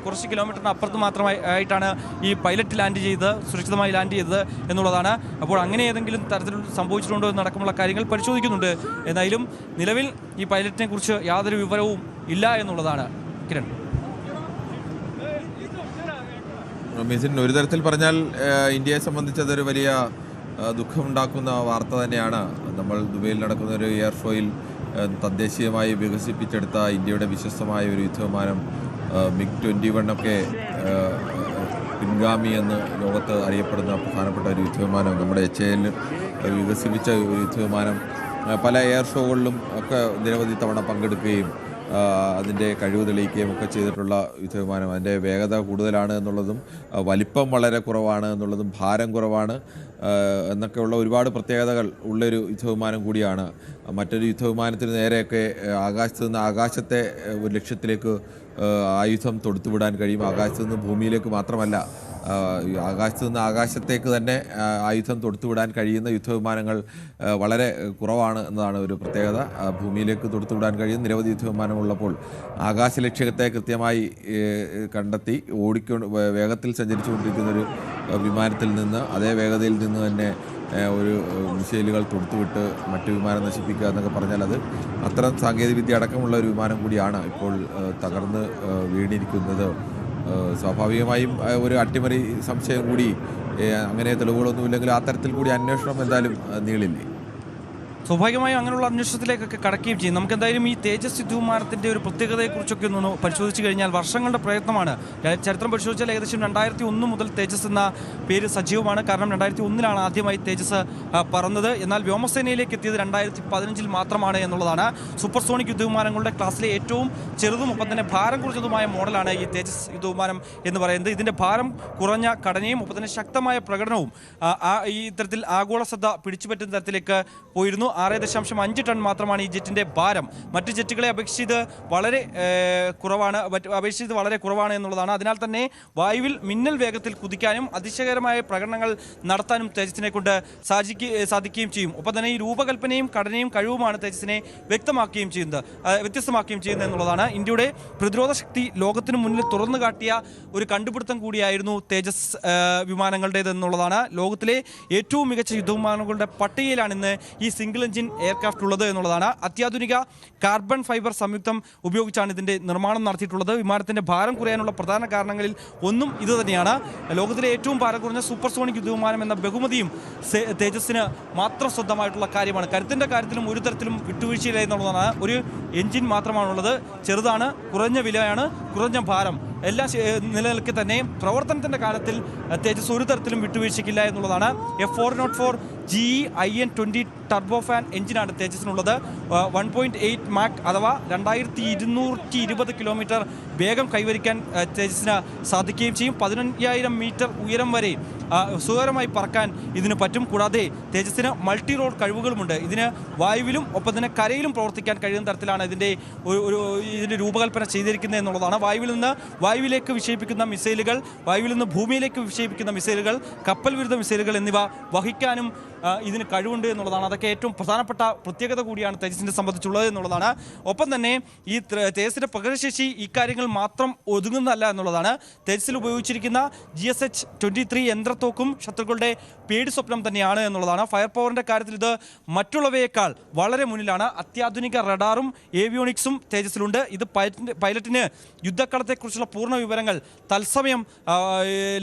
കുറച്ച് കിലോമീറ്ററിന് അപ്പുറത്ത് മാത്രമായിട്ടാണ് ഈ പൈലറ്റ് ലാൻഡ് ചെയ്തത്, സുരക്ഷിതമായി ലാൻഡ് ചെയ്തത് എന്നുള്ളതാണ്. അപ്പോൾ അങ്ങനെ ഏതെങ്കിലും തരത്തിൽ സംഭവിച്ചിട്ടുണ്ടോ എന്നടക്കമുള്ള കാര്യങ്ങൾ പരിശോധിക്കുന്നുണ്ട്. എന്തായാലും നിലവിൽ ഈ പൈലറ്റിനെ കുറിച്ച് യാതൊരു വിവരവും ഇല്ല എന്നുള്ളതാണ്. കിരൺ, മിസിൻ, ഒരു തരത്തിൽ പറഞ്ഞാൽ ഇന്ത്യയെ സംബന്ധിച്ച് അതൊരു വലിയ ദുഃഖമുണ്ടാക്കുന്ന വാർത്ത തന്നെയാണ്. നമ്മൾ ദുബൈയിൽ നടക്കുന്ന ഒരു എയർ ഷോയിൽ തദ്ദേശീയമായി വികസിപ്പിച്ചെടുത്ത ഇന്ത്യയുടെ വിശ്വസ്തമായ ഒരു യുദ്ധവിമാനം MiG-21 ഒക്കെ പിൻഗാമി എന്ന് ലോകത്ത് അറിയപ്പെടുന്ന പ്രധാനപ്പെട്ട ഒരു യുദ്ധവിമാനം, നമ്മുടെ HAL വികസിപ്പിച്ച ഒരു യുദ്ധവിമാനം പല എയർ ഷോകളിലും ഒക്കെ നിരവധി തവണ പങ്കെടുക്കുകയും അതിൻ്റെ കഴിവ് തെളിയിക്കുകയും ഒക്കെ ചെയ്തിട്ടുള്ള യുദ്ധവിമാനം. അതിൻ്റെ വേഗത കൂടുതലാണ് എന്നുള്ളതും വലിപ്പം വളരെ കുറവാണ് എന്നുള്ളതും ഭാരം കുറവാണ് എന്നൊക്കെയുള്ള ഒരുപാട് പ്രത്യേകതകൾ ഉള്ളൊരു യുദ്ധവിമാനം കൂടിയാണ്. മറ്റൊരു യുദ്ധവിമാനത്തിന് നേരെയൊക്കെ ആകാശത്ത് നിന്ന് ആകാശത്തെ ഒരു ലക്ഷ്യത്തിലേക്ക് ആയുധം തൊടുത്തുവിടാൻ കഴിയും. ആകാശത്ത് നിന്ന് ഭൂമിയിലേക്ക് മാത്രമല്ല, ആകാശത്ത് നിന്ന് ആകാശത്തേക്ക് തന്നെ ആയുധം തൊടുത്തുവിടാൻ കഴിയുന്ന യുദ്ധവിമാനങ്ങൾ വളരെ കുറവാണ് എന്നതാണ് ഒരു പ്രത്യേകത. ഭൂമിയിലേക്ക് തൊടുത്തുവിടാൻ കഴിയുന്ന നിരവധി യുദ്ധവിമാനങ്ങളുള്ളപ്പോൾ ആകാശ ലക്ഷ്യത്തെ കൃത്യമായി കണ്ടെത്തി വേഗത്തിൽ സഞ്ചരിച്ചുകൊണ്ടിരിക്കുന്നൊരു വിമാനത്തിൽ നിന്ന് അതേ വേഗതയിൽ നിന്ന് തന്നെ ഒരു മിസൈലുകൾ തൊടുത്തുവിട്ട് മറ്റു വിമാനം നശിപ്പിക്കുക എന്നൊക്കെ പറഞ്ഞാൽ അത് അത്തരം സാങ്കേതികവിദ്യ അടക്കമുള്ള ഒരു വിമാനം കൂടിയാണ് ഇപ്പോൾ തകർന്ന് വീണിരിക്കുന്നത്. സ്വാഭാവികമായും ഒരു അട്ടിമറി സംശയം കൂടി, അങ്ങനെ തെളിവുകളൊന്നുമില്ലെങ്കിൽ ആ തരത്തിൽ കൂടി അന്വേഷണം എന്തായാലും നീളില്ലേ? സ്വാഭാവികമായും അങ്ങനെയുള്ള അന്വേഷണത്തിലേക്കൊക്കെ കടക്കുകയും ചെയ്യും. നമുക്ക് എന്തായാലും ഈ തേജസ് യുദ്ധവിമാനത്തിൻ്റെ ഒരു പ്രത്യേകതയെക്കുറിച്ചൊക്കെ ഒന്ന് പരിശോധിച്ച് കഴിഞ്ഞാൽ വർഷങ്ങളുടെ പ്രയത്നമാണ്. ചരിത്രം പരിശോധിച്ചാൽ ഏകദേശം 2001 മുതൽ തേജസ് എന്ന പേര് സജീവമാണ്. കാരണം 2001 ആദ്യമായി തേജസ് പറന്നത്. എന്നാൽ വ്യോമസേനയിലേക്ക് എത്തിയത് 2015 മാത്രമാണ് എന്നുള്ളതാണ്. സൂപ്പർസോണിക് യുദ്ധവിമാനങ്ങളുടെ ക്ലാസ്സിലെ ഏറ്റവും ചെറുതും ഒപ്പം തന്നെ ഭാരം കുറഞ്ഞതുമായ മോഡലാണ് ഈ തേജസ് യുദ്ധവിമാനം എന്ന് പറയുന്നത്. ഇതിൻ്റെ ഭാരം കുറഞ്ഞ ഘടനയും ഒപ്പം തന്നെ ശക്തമായ പ്രകടനവും ഈ ഇത്തരത്തിൽ ആഗോള ശ്രദ്ധ പിടിച്ചുപറ്റുന്ന തരത്തിലേക്ക് പോയിരുന്നു. 6.5 ടൺ മാത്രമാണ് ഈ ജെറ്റിൻ്റെ ഭാരം. മറ്റ് ജെറ്റുകളെ അപേക്ഷിച്ച് വളരെ കുറവാണ് എന്നുള്ളതാണ്. അതിനാൽ തന്നെ വായുവിൽ മിന്നൽ വേഗത്തിൽ കുതിക്കാനും അതിശയകരമായ പ്രകടനങ്ങൾ നടത്താനും തേജസിനെ കൊണ്ട് സാധിക്കുകയും ചെയ്യും. ഒപ്പം തന്നെ ഈ രൂപകൽപ്പനയും ഘടനയും കഴിവുമാണ് തേജസിനെ വ്യത്യസ്തമാക്കുകയും ചെയ്യുന്നത് എന്നുള്ളതാണ്. ഇന്ത്യയുടെ പ്രതിരോധ ശക്തി ലോകത്തിന് മുന്നിൽ തുറന്നു കാട്ടിയ ഒരു കണ്ടുപിടുത്തം കൂടിയായിരുന്നു തേജസ് വിമാനങ്ങളുടേത് എന്നുള്ളതാണ്. ലോകത്തിലെ ഏറ്റവും മികച്ച യുദ്ധവിമാനങ്ങളുടെ പട്ടികയിലാണ് ഇന്ന് ഈ സിംഗിൾ എഞ്ചിൻ എയർക്രാഫ്റ്റ് ഉള്ളത് എന്നുള്ളതാണ്. അത്യാധുനിക കാർബൺ ഫൈബർ സംയുക്തം ഉപയോഗിച്ചാണ് ഇതിൻ്റെ നിർമ്മാണം നടത്തിയിട്ടുള്ളത്. വിമാനത്തിൻ്റെ ഭാരം കുറയാനുള്ള പ്രധാന കാരണങ്ങളിൽ ഒന്നും ഇത് തന്നെയാണ്. ലോകത്തിലെ ഏറ്റവും ഭാരം കുറഞ്ഞ സൂപ്പർസോണിക് യുദ്ധവിമാനം എന്ന ബഹുമതിയും തേജസ്സിന് മാത്രം സ്വന്തമായിട്ടുള്ള കാര്യമാണ്. കരുത്തിൻ്റെ കാര്യത്തിലും ഒരു തരത്തിലും വിട്ടുവീഴ്ചയില്ല എന്നുള്ളതാണ്. ഒരു എഞ്ചിൻ മാത്രമാണുള്ളത്, ചെറുതാണ്, കുറഞ്ഞ വിലയാണ്, കുറഞ്ഞ ഭാരം എല്ലാം നിലനിൽക്കെ തന്നെ പ്രവർത്തനത്തിൻ്റെ കാര്യത്തിൽ തേജസ് ഒരു തരത്തിലും വിട്ടുവീഴ്ചയ്ക്കില്ല എന്നുള്ളതാണ്. F404 GE IN-20 ടർബോഫാൻ എഞ്ചിനാണ് തേജസിനുള്ളത്. 1.8 മാക് അഥവാ 2220 കിലോമീറ്റർ വേഗം കൈവരിക്കാൻ തേജസിന് സാധിക്കുകയും ചെയ്യും. 15,000 മീറ്റർ ഉയരം വരെ സുഖകരമായി പറക്കാൻ ഇതിന് പറ്റും. കൂടാതെ തേജസിന് മൾട്ടി റോഡ് കഴിവുകളുമുണ്ട്. ഇതിന് വായുവിലും ഒപ്പം തന്നെ കരയിലും പ്രവർത്തിക്കാൻ കഴിയുന്ന തരത്തിലാണ് ഇതിൻ്റെ രൂപകൽപ്പന ചെയ്തിരിക്കുന്നത് എന്നുള്ളതാണ്. വായുവിലേക്ക് വിക്ഷേപിക്കുന്ന മിസൈലുകൾ, വായുവിൽ നിന്ന് ഭൂമിയിലേക്ക് വിക്ഷേപിക്കുന്ന മിസൈലുകൾ, കപ്പൽ വിരുദ്ധ മിസൈലുകൾ എന്നിവ വഹിക്കാനും ഇതിന് കഴിവുണ്ട് എന്നുള്ളതാണ്. അതൊക്കെ ഏറ്റവും പ്രധാനപ്പെട്ട പ്രത്യേകത കൂടിയാണ് തേജസിനെ സംബന്ധിച്ചുള്ളത് എന്നുള്ളതാണ്. ഒപ്പം തന്നെ ഈ തേജസിൻ്റെ പ്രകടനശേഷി ഇക്കാര്യങ്ങൾ മാത്രം ഒതുങ്ങുന്നതല്ല എന്നുള്ളതാണ്. തേജസിൽ ഉപയോഗിച്ചിരിക്കുന്ന GSH-23 യന്ത്രത്തോക്കും ശത്രുക്കളുടെ പേടി സ്വപ്നം തന്നെയാണ് എന്നുള്ളതാണ്. ഫയർ പവറിൻ്റെ കാര്യത്തിൽ ഇത് മറ്റുള്ളവയേക്കാൾ വളരെ മുന്നിലാണ്. അത്യാധുനിക റഡാറും ഏവിയോണിക്സും തേജസിലുണ്ട്. ഇത് പൈലറ്റിന് യുദ്ധക്കളത്തെക്കുറിച്ചുള്ള പൂർണ്ണ വിവരങ്ങൾ തത്സമയം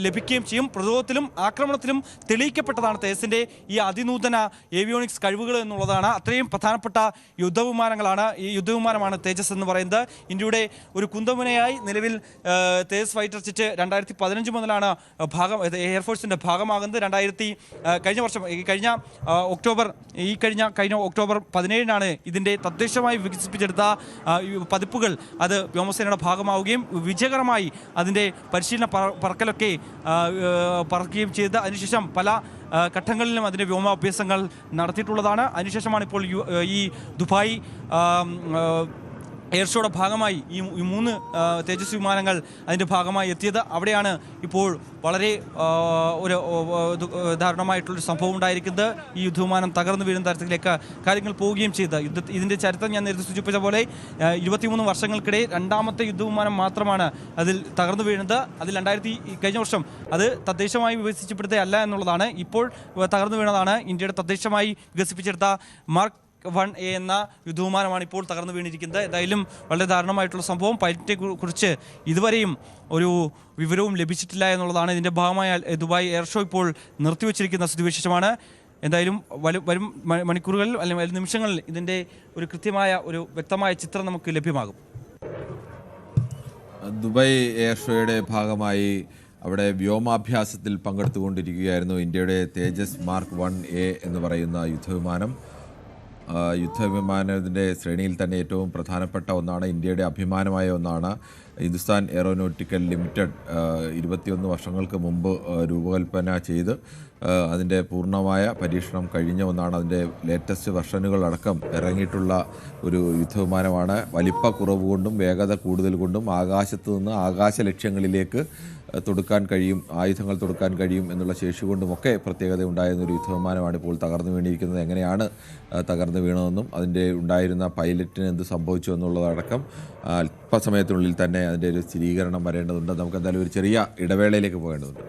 ലഭിക്കുകയും ചെയ്യും. പ്രതിരോധത്തിലും ആക്രമണത്തിലും തെളിയിക്കപ്പെട്ടതാണ് തേജസിൻ്റെ ഈ അതിനൂതന ഏവിയോണിക്സ് കഴിവുകൾ എന്നുള്ളതാണ്. അത്രയും പ്രധാനപ്പെട്ട ഈ യുദ്ധവിമാനമാണ് തേജസ് എന്ന് പറയുന്നത്. ഇന്ത്യയുടെ ഒരു കുന്തമുനയായി നിലവിൽ തേജസ് ഫൈറ്റർ ജെറ്റ് 2015 മുതലാണ് എയർഫോഴ്സിൻ്റെ ഭാഗമാകുന്നത്. കഴിഞ്ഞ ഒക്ടോബർ 17-നാണ് ഇതിൻ്റെ തദ്ദേശമായി വികസിപ്പിച്ചെടുത്ത പതിപ്പുകൾ അത് വ്യോമസേനയുടെ ഭാഗമാവുകയും വിജയകരമായി അതിൻ്റെ പരിശീലന പറക്കലൊക്കെ പറക്കുകയും ചെയ്ത് അതിനുശേഷം പല ഘട്ടങ്ങളിലും അതിൻ്റെ വ്യോമാഭ്യാസങ്ങൾ നടത്തിയിട്ടുള്ളതാണ്. അതിനുശേഷമാണ് ഇപ്പോൾ ഈ ദുബായ് എയർ ഷോയുടെ ഭാഗമായി ഈ 3 തേജസ് വിമാനങ്ങൾ അതിൻ്റെ ഭാഗമായി എത്തിയത്. അവിടെയാണ് ഇപ്പോൾ വളരെ ഒരു ദാരുണമായിട്ടുള്ളൊരു സംഭവം ഉണ്ടായിരിക്കുന്നത്. ഈ യുദ്ധവിമാനം തകർന്നു വീഴുന്ന തരത്തിലേക്ക് കാര്യങ്ങൾ പോവുകയും ചെയ്ത് ഇതിൻ്റെ ചരിത്രം ഞാൻ നേരത്തെ സൂചിപ്പിച്ച പോലെ 23 വർഷങ്ങൾക്കിടെ രണ്ടാമത്തെ യുദ്ധവിമാനം മാത്രമാണ് അതിൽ തകർന്നു വീഴുന്നത്. അതിൽ കഴിഞ്ഞ വർഷം അത് തദ്ദേശമായി വികസിപ്പിച്ചെടുത്തതല്ല എന്നുള്ളതാണ്. ഇപ്പോൾ തകർന്നു വീണതാണ് ഇന്ത്യയുടെ തദ്ദേശമായി വികസിപ്പിച്ചെടുത്ത മാർക്ക് 1A എന്ന യുദ്ധവിമാനമാണ് ഇപ്പോൾ തകർന്നു വീണിരിക്കുന്നത്. എന്തായാലും വളരെ ദാരുണമായിട്ടുള്ള സംഭവം. പൈലറ്റിനെ കുറിച്ച് ഇതുവരെയും ഒരു വിവരവും ലഭിച്ചിട്ടില്ല എന്നുള്ളതാണ്. ഇതിൻ്റെ ഭാഗമായ ദുബായ് എയർ ഷോ ഇപ്പോൾ നിർത്തിവെച്ചിരിക്കുന്ന സ്ഥിതിവിശേഷമാണ്. എന്തായാലും വരും മണിക്കൂറുകളിൽ അല്ലെങ്കിൽ വരും നിമിഷങ്ങളിൽ ഇതിൻ്റെ ഒരു കൃത്യമായ ഒരു വ്യക്തമായ ചിത്രം നമുക്ക് ലഭ്യമാകും. ദുബായ് എയർ ഷോയുടെ ഭാഗമായി അവിടെ വ്യോമാഭ്യാസത്തിൽ പങ്കെടുത്തുകൊണ്ടിരിക്കുകയായിരുന്നു ഇന്ത്യയുടെ തേജസ് മാർക്ക് 1A എന്ന് പറയുന്ന യുദ്ധവിമാനം. യുദ്ധവിമാനത്തിൻ്റെ ശ്രേണിയിൽ തന്നെ ഏറ്റവും പ്രധാനപ്പെട്ട ഒന്നാണ്, ഇന്ത്യയുടെ അഭിമാനമായ ഒന്നാണ്. ഹിന്ദുസ്ഥാൻ എയറോനോട്ടിക്കൽ ലിമിറ്റഡ് 21 വർഷങ്ങൾക്ക് മുമ്പ് രൂപകൽപ്പന ചെയ്ത് അതിൻ്റെ പൂർണ്ണമായ പരീക്ഷണം കഴിഞ്ഞ ഒന്നാണ്. അതിൻ്റെ ലേറ്റസ്റ്റ് വെർഷനുകളടക്കം ഇറങ്ങിയിട്ടുള്ള ഒരു യുദ്ധവിമാനമാണ്. വലിപ്പക്കുറവ് കൊണ്ടും വേഗത കൂടുതൽ കൊണ്ടും ആകാശത്ത് നിന്ന് ആകാശ ലക്ഷ്യങ്ങളിലേക്ക് ആയുധങ്ങൾ തൊടുക്കാൻ കഴിയും എന്നുള്ള ശേഷി കൊണ്ടുമൊക്കെ പ്രത്യേകത ഉണ്ടായിരുന്ന ഒരു യുദ്ധവിമാനമാണ് ഇപ്പോൾ തകർന്നു വീണിരിക്കുന്നത്. എങ്ങനെയാണ് തകർന്നു വീണതെന്നും അതിൻ്റെ ഉണ്ടായിരുന്ന പൈലറ്റിന് എന്ത് സംഭവിച്ചു എന്നുള്ളതടക്കം അല്പസമയത്തിനുള്ളിൽ തന്നെ അതിൻ്റെ ഒരു സ്ഥിരീകരണം വരേണ്ടതുണ്ട്. നമുക്ക് എന്തായാലും ഒരു ചെറിയ ഇടവേളയിലേക്ക് പോകേണ്ടതുണ്ട്.